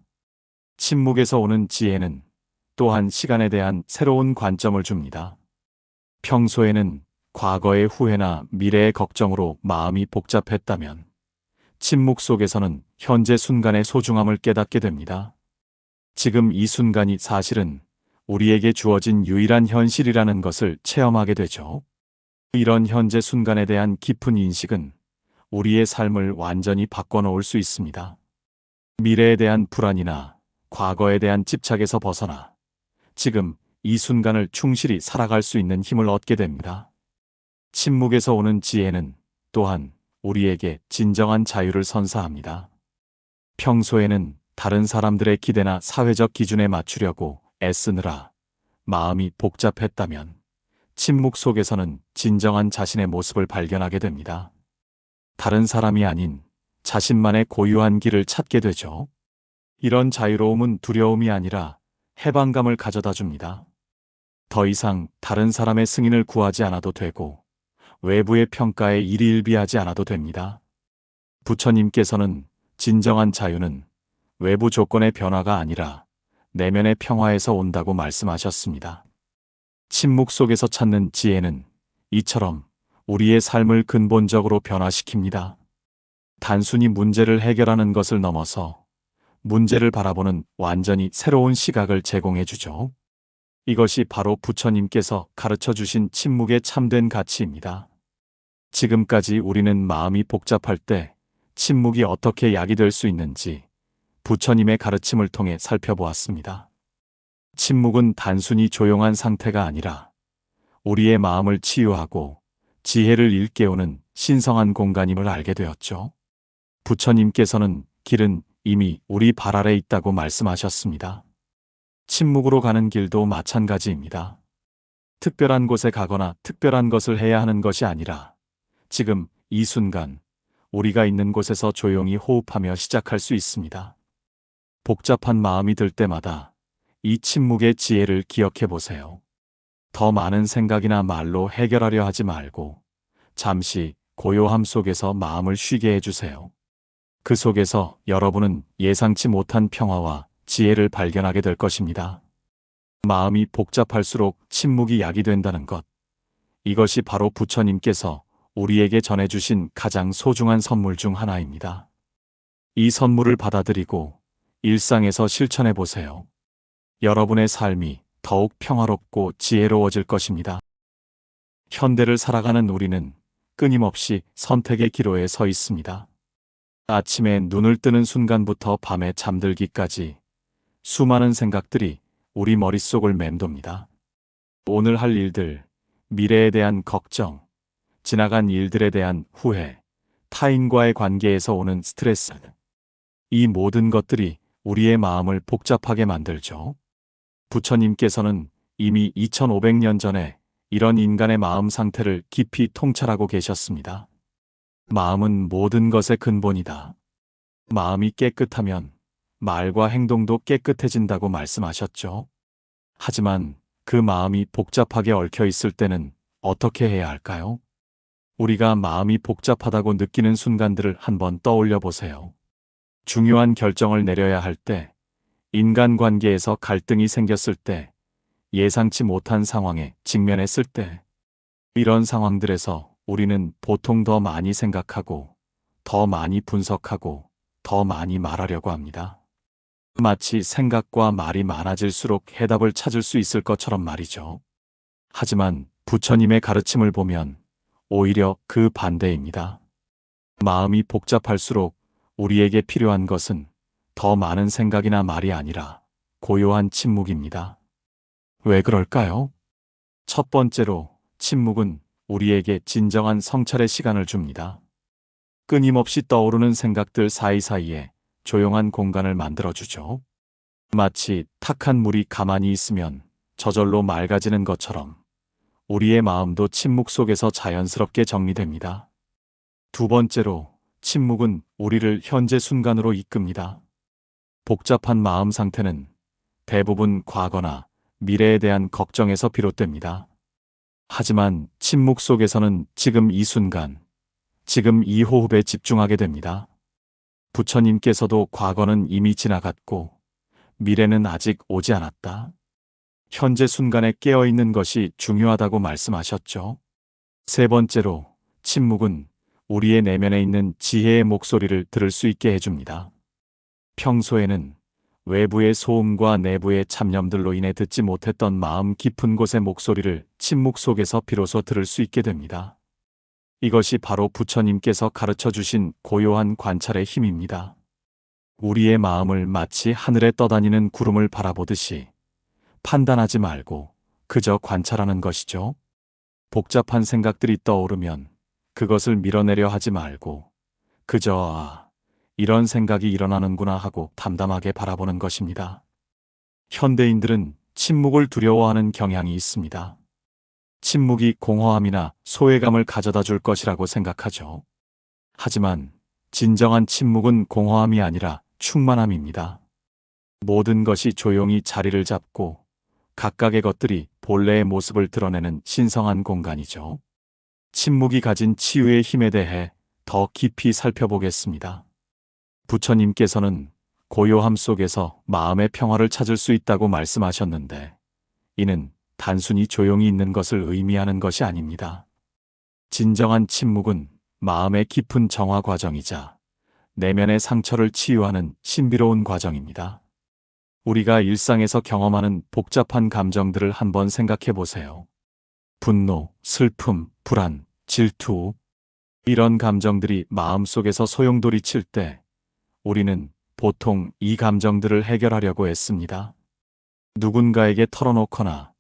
침묵에서 오는 지혜는 또한 시간에 대한 새로운 관점을 줍니다. 평소에는 과거의 후회나 미래의 걱정으로 마음이 복잡했다면 침묵 속에서는 현재 순간의 소중함을 깨닫게 됩니다. 지금 이 순간이 사실은 우리에게 주어진 유일한 현실이라는 것을 체험하게 되죠. 이런 현재 순간에 대한 깊은 인식은 우리의 삶을 완전히 바꿔놓을 수 있습니다. 미래에 대한 불안이나 과거에 대한 집착에서 벗어나 지금 이 순간을 충실히 살아갈 수 있는 힘을 얻게 됩니다. 침묵에서 오는 지혜는 또한 우리에게 진정한 자유를 선사합니다. 평소에는 다른 사람들의 기대나 사회적 기준에 맞추려고 애쓰느라 마음이 복잡했다면 침묵 속에서는 진정한 자신의 모습을 발견하게 됩니다. 다른 사람이 아닌 자신만의 고유한 길을 찾게 되죠. 이런 자유로움은 두려움이 아니라 해방감을 가져다 줍니다. 더 이상 다른 사람의 승인을 구하지 않아도 되고 외부의 평가에 일희일비하지 않아도 됩니다. 부처님께서는 진정한 자유는 외부 조건의 변화가 아니라 내면의 평화에서 온다고 말씀하셨습니다. 침묵 속에서 찾는 지혜는 이처럼 우리의 삶을 근본적으로 변화시킵니다. 단순히 문제를 해결하는 것을 넘어서 문제를 바라보는 완전히 새로운 시각을 제공해 주죠. 이것이 바로 부처님께서 가르쳐 주신 침묵의 참된 가치입니다. 지금까지 우리는 마음이 복잡할 때 침묵이 어떻게 약이 될 수 있는지 부처님의 가르침을 통해 살펴보았습니다. 침묵은 단순히 조용한 상태가 아니라 우리의 마음을 치유하고 지혜를 일깨우는 신성한 공간임을 알게 되었죠. 부처님께서는 길은 이미 우리 발 아래 있다고 말씀하셨습니다. 침묵으로 가는 길도 마찬가지입니다. 특별한 곳에 가거나 특별한 것을 해야 하는 것이 아니라 지금 이 순간 우리가 있는 곳에서 조용히 호흡하며 시작할 수 있습니다. 복잡한 마음이 들 때마다 이 침묵의 지혜를 기억해 보세요. 더 많은 생각이나 말로 해결하려 하지 말고 잠시 고요함 속에서 마음을 쉬게 해주세요. 그 속에서 여러분은 예상치 못한 평화와 지혜를 발견하게 될 것입니다. 마음이 복잡할수록 침묵이 약이 된다는 것. 이것이 바로 부처님께서 우리에게 전해주신 가장 소중한 선물 중 하나입니다. 이 선물을 받아들이고 일상에서 실천해 보세요. 여러분의 삶이 더욱 평화롭고 지혜로워질 것입니다. 현대를 살아가는 우리는 끊임없이 선택의 기로에 서 있습니다. 아침에 눈을 뜨는 순간부터 밤에 잠들기까지 수많은 생각들이 우리 머릿속을 맴돕니다. 오늘 할 일들, 미래에 대한 걱정, 지나간 일들에 대한 후회, 타인과의 관계에서 오는 스트레스. 이 모든 것들이 우리의 마음을 복잡하게 만들죠. 부처님께서는 이미 2500년 전에 이런 인간의 마음 상태를 깊이 통찰하고 계셨습니다. 마음은 모든 것의 근본이다. 마음이 깨끗하면 말과 행동도 깨끗해진다고 말씀하셨죠. 하지만 그 마음이 복잡하게 얽혀 있을 때는 어떻게 해야 할까요? 우리가 마음이 복잡하다고 느끼는 순간들을 한번 떠올려 보세요. 중요한 결정을 내려야 할 때, 인간관계에서 갈등이 생겼을 때, 예상치 못한 상황에 직면했을 때, 이런 상황들에서 우리는 보통 더 많이 생각하고, 더 많이 분석하고, 더 많이 말하려고 합니다. 마치 생각과 말이 많아질수록 해답을 찾을 수 있을 것처럼 말이죠. 하지만 부처님의 가르침을 보면 오히려 그 반대입니다. 마음이 복잡할수록 우리에게 필요한 것은 더 많은 생각이나 말이 아니라 고요한 침묵입니다. 왜 그럴까요? 첫 번째로 침묵은 우리에게 진정한 성찰의 시간을 줍니다. 끊임없이 떠오르는 생각들 사이사이에 조용한 공간을 만들어주죠. 마치 탁한 물이 가만히 있으면 저절로 맑아지는 것처럼 우리의 마음도 침묵 속에서 자연스럽게 정리됩니다. 두 번째로 침묵은 우리를 현재 순간으로 이끕니다. 복잡한 마음 상태는 대부분 과거나 미래에 대한 걱정에서 비롯됩니다. 하지만 침묵 속에서는 지금 이 순간, 지금 이 호흡에 집중하게 됩니다. 부처님께서도 과거는 이미 지나갔고 미래는 아직 오지 않았다. 현재 순간에 깨어있는 것이 중요하다고 말씀하셨죠. 세 번째로 침묵은 우리의 내면에 있는 지혜의 목소리를 들을 수 있게 해줍니다. 평소에는 외부의 소음과 내부의 잡념들로 인해 듣지 못했던 마음 깊은 곳의 목소리를 침묵 속에서 비로소 들을 수 있게 됩니다. 이것이 바로 부처님께서 가르쳐 주신 고요한 관찰의 힘입니다. 우리의 마음을 마치 하늘에 떠다니는 구름을 바라보듯이 판단하지 말고 그저 관찰하는 것이죠. 복잡한 생각들이 떠오르면 그것을 밀어내려 하지 말고 그저 이런 생각이 일어나는구나 하고 담담하게 바라보는 것입니다. 현대인들은 침묵을 두려워하는 경향이 있습니다. 침묵이 공허함이나 소외감을 가져다 줄 것이라고 생각하죠. 하지만 진정한 침묵은 공허함이 아니라 충만함입니다. 모든 것이 조용히 자리를 잡고 각각의 것들이 본래의 모습을 드러내는 신성한 공간이죠. 침묵이 가진 치유의 힘에 대해 더 깊이 살펴보겠습니다. 부처님께서는 고요함 속에서 마음의 평화를 찾을 수 있다고 말씀하셨는데, 이는 단순히 조용히 있는 것을 의미하는 것이 아닙니다. 진정한 침묵은 마음의 깊은 정화 과정이자 내면의 상처를 치유하는 신비로운 과정입니다. 우리가 일상에서 경험하는 복잡한 감정들을 한번 생각해 보세요. 분노, 슬픔, 불안, 질투, 이런 감정들이 마음속에서 소용돌이칠 때 우리는 보통 이 감정들을 해결하려고 애씁니다. 누군가에게 털어놓거나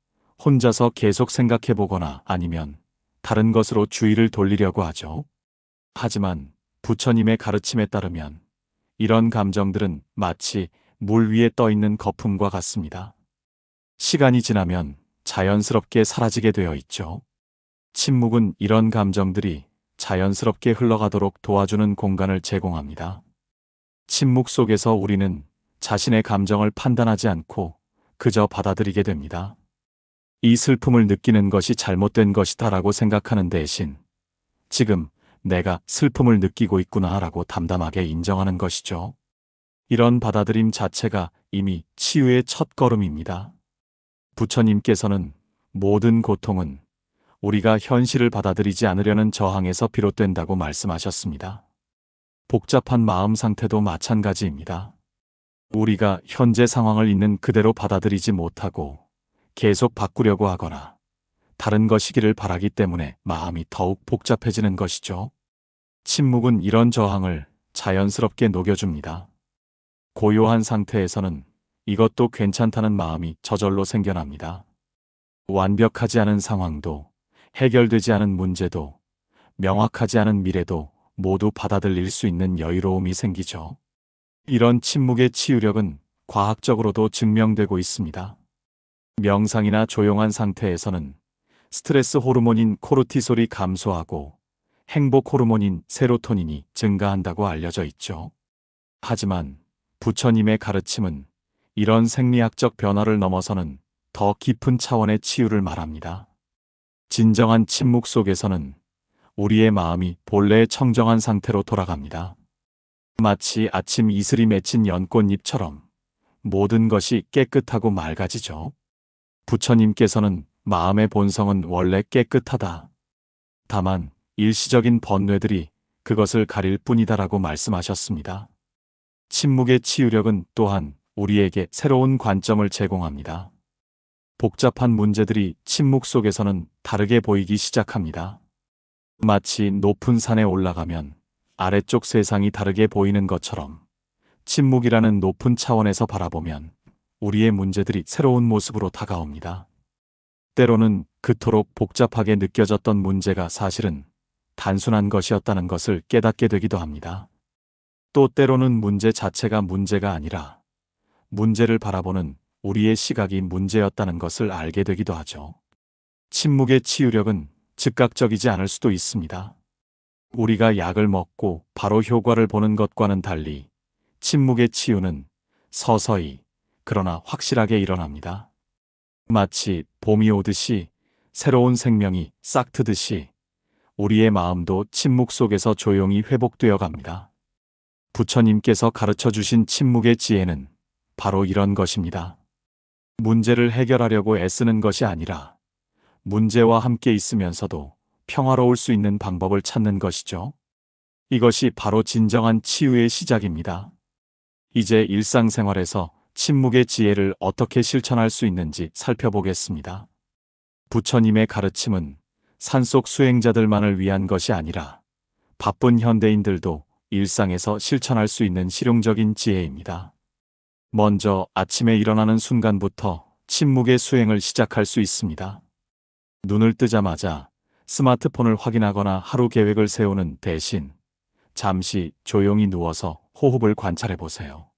혼자서 계속 생각해보거나 아니면 다른 것으로 주의를 돌리려고 하죠. 하지만 부처님의 가르침에 따르면 이런 감정들은 마치 물 위에 떠 있는 거품과 같습니다. 시간이 지나면 자연스럽게 사라지게 되어 있죠. 침묵은 이런 감정들이 자연스럽게 흘러가도록 도와주는 공간을 제공합니다. 침묵 속에서 우리는 자신의 감정을 판단하지 않고 그저 받아들이게 됩니다. 이 슬픔을 느끼는 것이 잘못된 것이다라고 생각하는 대신 지금 내가 슬픔을 느끼고 있구나라고 담담하게 인정하는 것이죠. 이런 받아들임 자체가 이미 치유의 첫 걸음입니다. 부처님께서는 모든 고통은 우리가 현실을 받아들이지 않으려는 저항에서 비롯된다고 말씀하셨습니다. 복잡한 마음 상태도 마찬가지입니다. 우리가 현재 상황을 있는 그대로 받아들이지 못하고 계속 바꾸려고 하거나 다른 것이기를 바라기 때문에 마음이 더욱 복잡해지는 것이죠. 침묵은 이런 저항을 자연스럽게 녹여줍니다. 고요한 상태에서는 이것도 괜찮다는 마음이 저절로 생겨납니다. 완벽하지 않은 상황도, 해결되지 않은 문제도, 명확하지 않은 미래도 모두 받아들일 수 있는 여유로움이 생기죠. 이런 침묵의 치유력은 과학적으로도 증명되고 있습니다. 명상이나 조용한 상태에서는 스트레스 호르몬인 코르티솔이 감소하고 행복 호르몬인 세로토닌이 증가한다고 알려져 있죠. 하지만 부처님의 가르침은 이런 생리학적 변화를 넘어서는 더 깊은 차원의 치유를 말합니다. 진정한 침묵 속에서는 우리의 마음이 본래의 청정한 상태로 돌아갑니다. 마치 아침 이슬이 맺힌 연꽃잎처럼 모든 것이 깨끗하고 맑아지죠. 부처님께서는 마음의 본성은 원래 깨끗하다. 다만 일시적인 번뇌들이 그것을 가릴 뿐이다라고 말씀하셨습니다. 침묵의 치유력은 또한 우리에게 새로운 관점을 제공합니다. 복잡한 문제들이 침묵 속에서는 다르게 보이기 시작합니다. 마치 높은 산에 올라가면 아래쪽 세상이 다르게 보이는 것처럼 침묵이라는 높은 차원에서 바라보면 우리의 문제들이 새로운 모습으로 다가옵니다. 때로는 그토록 복잡하게 느껴졌던 문제가 사실은 단순한 것이었다는 것을 깨닫게 되기도 합니다. 또 때로는 문제 자체가 문제가 아니라 문제를 바라보는 우리의 시각이 문제였다는 것을 알게 되기도 하죠. 침묵의 치유력은 즉각적이지 않을 수도 있습니다. 우리가 약을 먹고 바로 효과를 보는 것과는 달리 침묵의 치유는 서서히 그러나 확실하게 일어납니다. 마치 봄이 오듯이 새로운 생명이 싹트듯이 우리의 마음도 침묵 속에서 조용히 회복되어 갑니다. 부처님께서 가르쳐 주신 침묵의 지혜는 바로 이런 것입니다. 문제를 해결하려고 애쓰는 것이 아니라 문제와 함께 있으면서도 평화로울 수 있는 방법을 찾는 것이죠. 이것이 바로 진정한 치유의 시작입니다. 이제 일상생활에서 침묵의 지혜를 어떻게 실천할 수 있는지 살펴보겠습니다. 부처님의 가르침은 산속 수행자들만을 위한 것이 아니라 바쁜 현대인들도 일상에서 실천할 수 있는 실용적인 지혜입니다. 먼저 아침에 일어나는 순간부터 침묵의 수행을 시작할 수 있습니다. 눈을 뜨자마자 스마트폰을 확인하거나 하루 계획을 세우는 대신 잠시 조용히 누워서 호흡을 관찰해 보세요.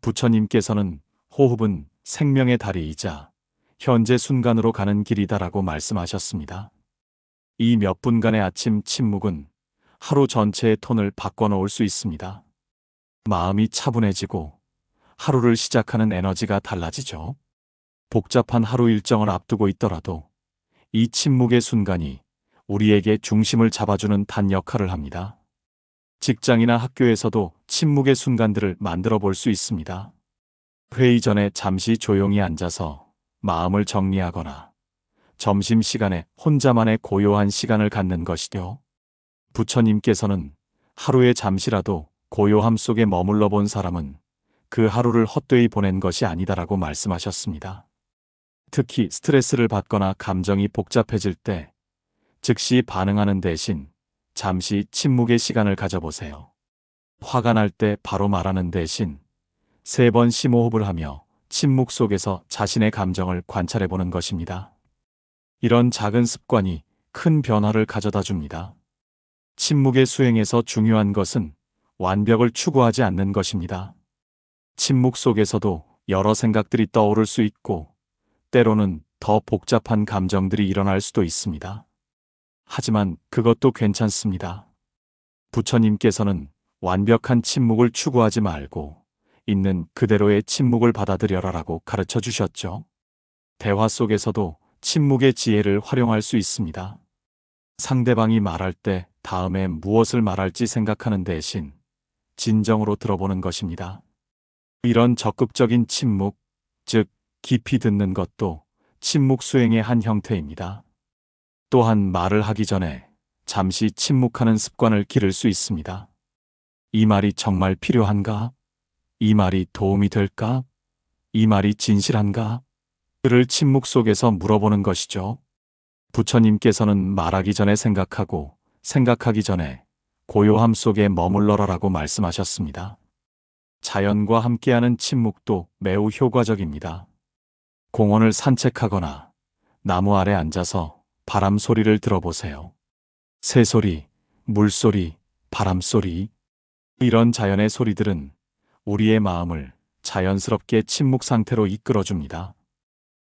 부처님께서는 호흡은 생명의 다리이자 현재 순간으로 가는 길이다라고 말씀하셨습니다. 이 몇 분간의 아침 침묵은 하루 전체의 톤을 바꿔놓을 수 있습니다. 마음이 차분해지고 하루를 시작하는 에너지가 달라지죠. 복잡한 하루 일정을 앞두고 있더라도 이 침묵의 순간이 우리에게 중심을 잡아주는 단 역할을 합니다. 직장이나 학교에서도 침묵의 순간들을 만들어 볼 수 있습니다. 회의 전에 잠시 조용히 앉아서 마음을 정리하거나 점심시간에 혼자만의 고요한 시간을 갖는 것이죠. 부처님께서는 하루에 잠시라도 고요함 속에 머물러 본 사람은 그 하루를 헛되이 보낸 것이 아니다라고 말씀하셨습니다. 특히 스트레스를 받거나 감정이 복잡해질 때 즉시 반응하는 대신 잠시 침묵의 시간을 가져보세요. 화가 날 때 바로 말하는 대신 3번 심호흡을 하며 침묵 속에서 자신의 감정을 관찰해 보는 것입니다. 이런 작은 습관이 큰 변화를 가져다 줍니다. 침묵의 수행에서 중요한 것은 완벽을 추구하지 않는 것입니다. 침묵 속에서도 여러 생각들이 떠오를 수 있고 때로는 더 복잡한 감정들이 일어날 수도 있습니다. 하지만 그것도 괜찮습니다. 부처님께서는 완벽한 침묵을 추구하지 말고 있는 그대로의 침묵을 받아들여라라고 가르쳐 주셨죠. 대화 속에서도 침묵의 지혜를 활용할 수 있습니다. 상대방이 말할 때 다음에 무엇을 말할지 생각하는 대신 진정으로 들어보는 것입니다. 이런 적극적인 침묵, 즉 깊이 듣는 것도 침묵 수행의 한 형태입니다. 또한 말을 하기 전에 잠시 침묵하는 습관을 기를 수 있습니다. 이 말이 정말 필요한가? 이 말이 도움이 될까? 이 말이 진실한가? 를 침묵 속에서 물어보는 것이죠. 부처님께서는 말하기 전에 생각하고 생각하기 전에 고요함 속에 머물러라라고 말씀하셨습니다. 자연과 함께하는 침묵도 매우 효과적입니다. 공원을 산책하거나 나무 아래 앉아서 바람 소리를 들어보세요. 새소리, 물소리, 바람소리. 이런 자연의 소리들은 우리의 마음을 자연스럽게 침묵 상태로 이끌어줍니다.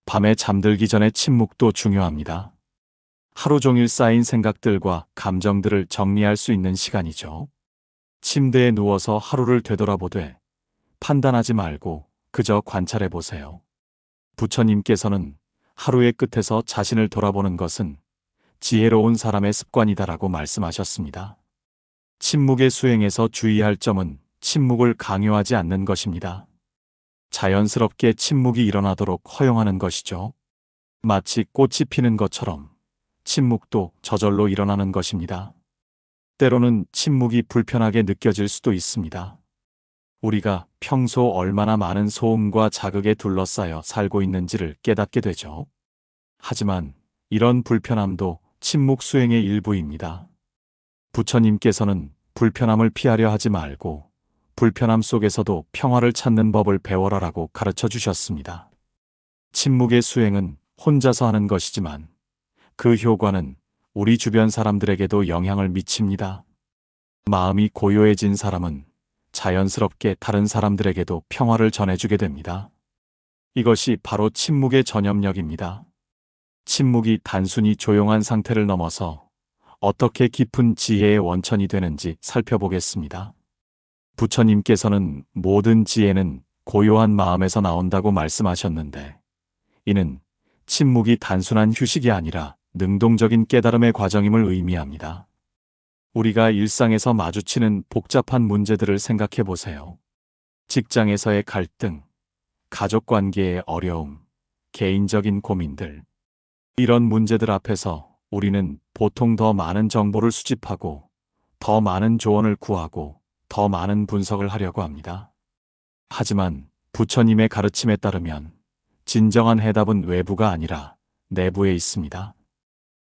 밤에 잠들기 전에 침묵도 중요합니다. 하루 종일 쌓인 생각들과 감정들을 정리할 수 있는 시간이죠. 침대에 누워서 하루를 되돌아보되 판단하지 말고 그저 관찰해 보세요. 부처님께서는 하루의 끝에서 자신을 돌아보는 것은 지혜로운 사람의 습관이다라고 말씀하셨습니다. 침묵의 수행에서 주의할 점은 침묵을 강요하지 않는 것입니다. 자연스럽게 침묵이 일어나도록 허용하는 것이죠. 마치 꽃이 피는 것처럼 침묵도 저절로 일어나는 것입니다. 때로는 침묵이 불편하게 느껴질 수도 있습니다. 우리가 평소 얼마나 많은 소음과 자극에 둘러싸여 살고 있는지를 깨닫게 되죠. 하지만 이런 불편함도 침묵 수행의 일부입니다. 부처님께서는 불편함을 피하려 하지 말고 불편함 속에서도 평화를 찾는 법을 배워라라고 가르쳐 주셨습니다. 침묵의 수행은 혼자서 하는 것이지만 그 효과는 우리 주변 사람들에게도 영향을 미칩니다. 마음이 고요해진 사람은 자연스럽게 다른 사람들에게도 평화를 전해주게 됩니다. 이것이 바로 침묵의 전염력입니다. 침묵이 단순히 조용한 상태를 넘어서 어떻게 깊은 지혜의 원천이 되는지 살펴보겠습니다. 부처님께서는 모든 지혜는 고요한 마음에서 나온다고 말씀하셨는데, 이는 침묵이 단순한 휴식이 아니라 능동적인 깨달음의 과정임을 의미합니다. 우리가 일상에서 마주치는 복잡한 문제들을 생각해 보세요. 직장에서의 갈등, 가족 관계의 어려움, 개인적인 고민들. 이런 문제들 앞에서 우리는 보통 더 많은 정보를 수집하고 더 많은 조언을 구하고 더 많은 분석을 하려고 합니다. 하지만 부처님의 가르침에 따르면 진정한 해답은 외부가 아니라 내부에 있습니다.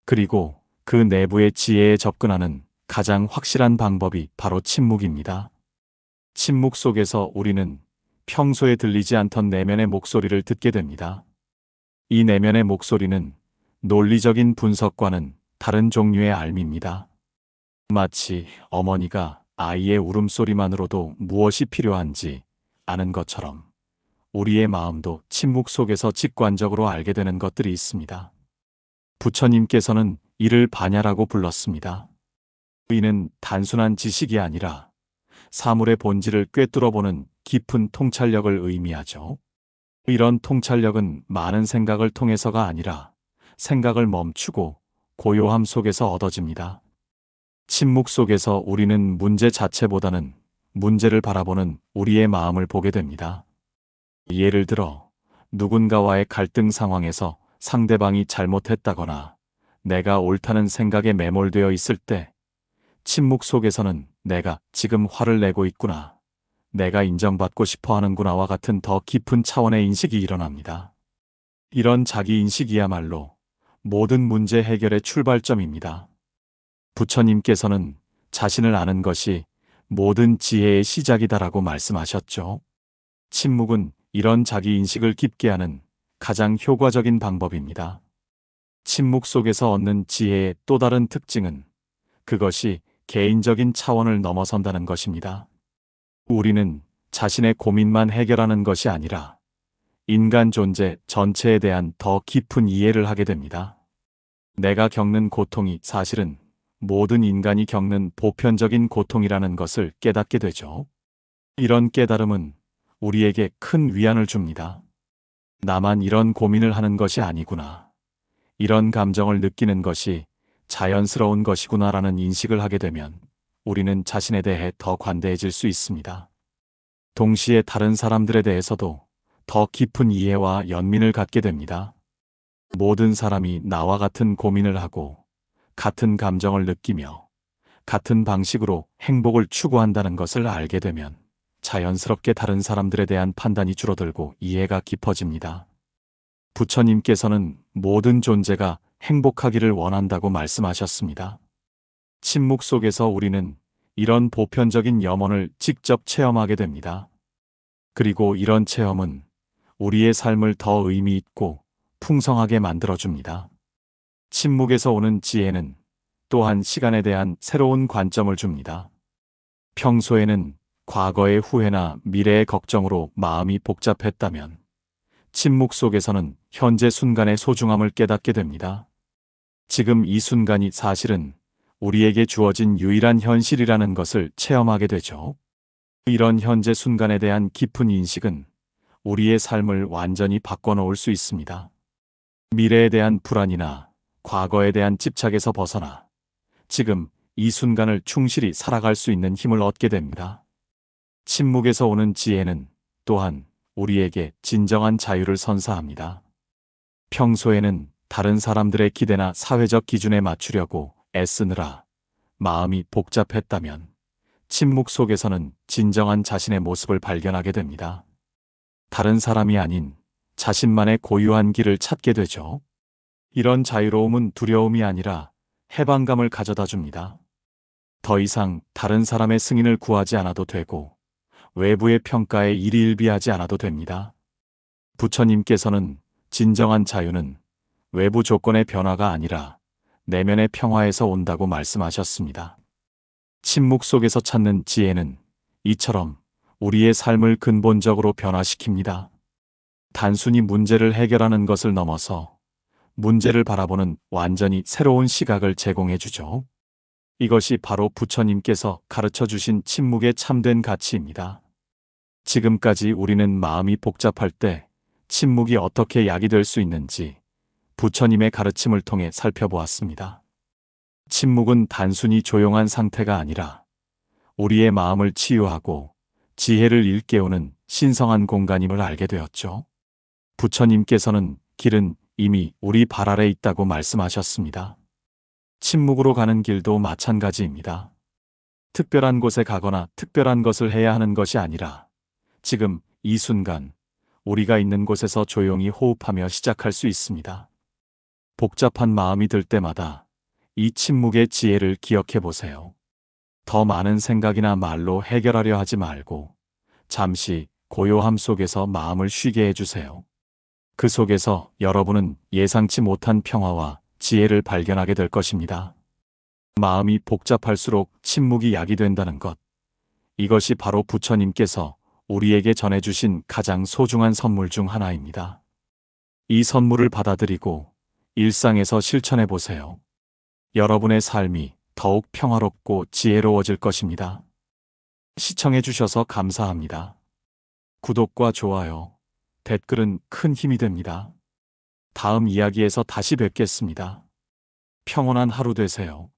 그리고 그 내부의 지혜에 접근하는 가장 확실한 방법이 바로 침묵입니다. 침묵 속에서 우리는 평소에 들리지 않던 내면의 목소리를 듣게 됩니다. 이 내면의 목소리는 논리적인 분석과는 다른 종류의 알미입니다. 마치 어머니가 아이의 울음소리만으로도 무엇이 필요한지 아는 것처럼 우리의 마음도 침묵 속에서 직관적으로 알게 되는 것들이 있습니다. 부처님께서는 이를 반야라고 불렀습니다. 이는 단순한 지식이 아니라 사물의 본질을 꿰뚫어보는 깊은 통찰력을 의미하죠. 이런 통찰력은 많은 생각을 통해서가 아니라 생각을 멈추고 고요함 속에서 얻어집니다. 침묵 속에서 우리는 문제 자체보다는 문제를 바라보는 우리의 마음을 보게 됩니다. 예를 들어 누군가와의 갈등 상황에서 상대방이 잘못했다거나 내가 옳다는 생각에 매몰되어 있을 때 침묵 속에서는 내가 지금 화를 내고 있구나, 내가 인정받고 싶어 하는구나와 같은 더 깊은 차원의 인식이 일어납니다. 이런 자기 인식이야말로 모든 문제 해결의 출발점입니다. 부처님께서는 자신을 아는 것이 모든 지혜의 시작이다라고 말씀하셨죠. 침묵은 이런 자기 인식을 깊게 하는 가장 효과적인 방법입니다. 침묵 속에서 얻는 지혜의 또 다른 특징은 그것이 개인적인 차원을 넘어선다는 것입니다. 우리는 자신의 고민만 해결하는 것이 아니라 인간 존재 전체에 대한 더 깊은 이해를 하게 됩니다. 내가 겪는 고통이 사실은 모든 인간이 겪는 보편적인 고통이라는 것을 깨닫게 되죠. 이런 깨달음은 우리에게 큰 위안을 줍니다. 나만 이런 고민을 하는 것이 아니구나. 이런 감정을 느끼는 것이 자연스러운 것이구나라는 인식을 하게 되면 우리는 자신에 대해 더 관대해질 수 있습니다. 동시에 다른 사람들에 대해서도 더 깊은 이해와 연민을 갖게 됩니다. 모든 사람이 나와 같은 고민을 하고 같은 감정을 느끼며 같은 방식으로 행복을 추구한다는 것을 알게 되면 자연스럽게 다른 사람들에 대한 판단이 줄어들고 이해가 깊어집니다. 부처님께서는 모든 존재가 행복하기를 원한다고 말씀하셨습니다. 침묵 속에서 우리는 이런 보편적인 염원을 직접 체험하게 됩니다. 그리고 이런 체험은 우리의 삶을 더 의미 있고 풍성하게 만들어줍니다. 침묵에서 오는 지혜는 또한 시간에 대한 새로운 관점을 줍니다. 평소에는 과거의 후회나 미래의 걱정으로 마음이 복잡했다면 침묵 속에서는 현재 순간의 소중함을 깨닫게 됩니다. 지금 이 순간이 사실은 우리에게 주어진 유일한 현실이라는 것을 체험하게 되죠. 이런 현재 순간에 대한 깊은 인식은 우리의 삶을 완전히 바꿔놓을 수 있습니다. 미래에 대한 불안이나 과거에 대한 집착에서 벗어나 지금 이 순간을 충실히 살아갈 수 있는 힘을 얻게 됩니다. 침묵에서 오는 지혜는 또한 우리에게 진정한 자유를 선사합니다. 평소에는 다른 사람들의 기대나 사회적 기준에 맞추려고 애쓰느라 마음이 복잡했다면 침묵 속에서는 진정한 자신의 모습을 발견하게 됩니다. 다른 사람이 아닌 자신만의 고유한 길을 찾게 되죠. 이런 자유로움은 두려움이 아니라 해방감을 가져다 줍니다. 더 이상 다른 사람의 승인을 구하지 않아도 되고 외부의 평가에 일희일비하지 않아도 됩니다. 부처님께서는 진정한 자유는 외부 조건의 변화가 아니라 내면의 평화에서 온다고 말씀하셨습니다. 침묵 속에서 찾는 지혜는 이처럼 우리의 삶을 근본적으로 변화시킵니다. 단순히 문제를 해결하는 것을 넘어서 문제를 바라보는 완전히 새로운 시각을 제공해 주죠. 이것이 바로 부처님께서 가르쳐 주신 침묵의 참된 가치입니다. 지금까지 우리는 마음이 복잡할 때 침묵이 어떻게 약이 될 수 있는지 부처님의 가르침을 통해 살펴보았습니다. 침묵은 단순히 조용한 상태가 아니라 우리의 마음을 치유하고 지혜를 일깨우는 신성한 공간임을 알게 되었죠. 부처님께서는 길은 이미 우리 발 아래 있다고 말씀하셨습니다. 침묵으로 가는 길도 마찬가지입니다. 특별한 곳에 가거나 특별한 것을 해야 하는 것이 아니라 지금 이 순간 우리가 있는 곳에서 조용히 호흡하며 시작할 수 있습니다. 복잡한 마음이 들 때마다 이 침묵의 지혜를 기억해 보세요. 더 많은 생각이나 말로 해결하려 하지 말고 잠시 고요함 속에서 마음을 쉬게 해주세요. 그 속에서 여러분은 예상치 못한 평화와 지혜를 발견하게 될 것입니다. 마음이 복잡할수록 침묵이 약이 된다는 것. 이것이 바로 부처님께서 우리에게 전해주신 가장 소중한 선물 중 하나입니다. 이 선물을 받아들이고 일상에서 실천해 보세요. 여러분의 삶이 더욱 평화롭고 지혜로워질 것입니다. 시청해 주셔서 감사합니다. 구독과 좋아요, 댓글은 큰 힘이 됩니다. 다음 이야기에서 다시 뵙겠습니다. 평온한 하루 되세요.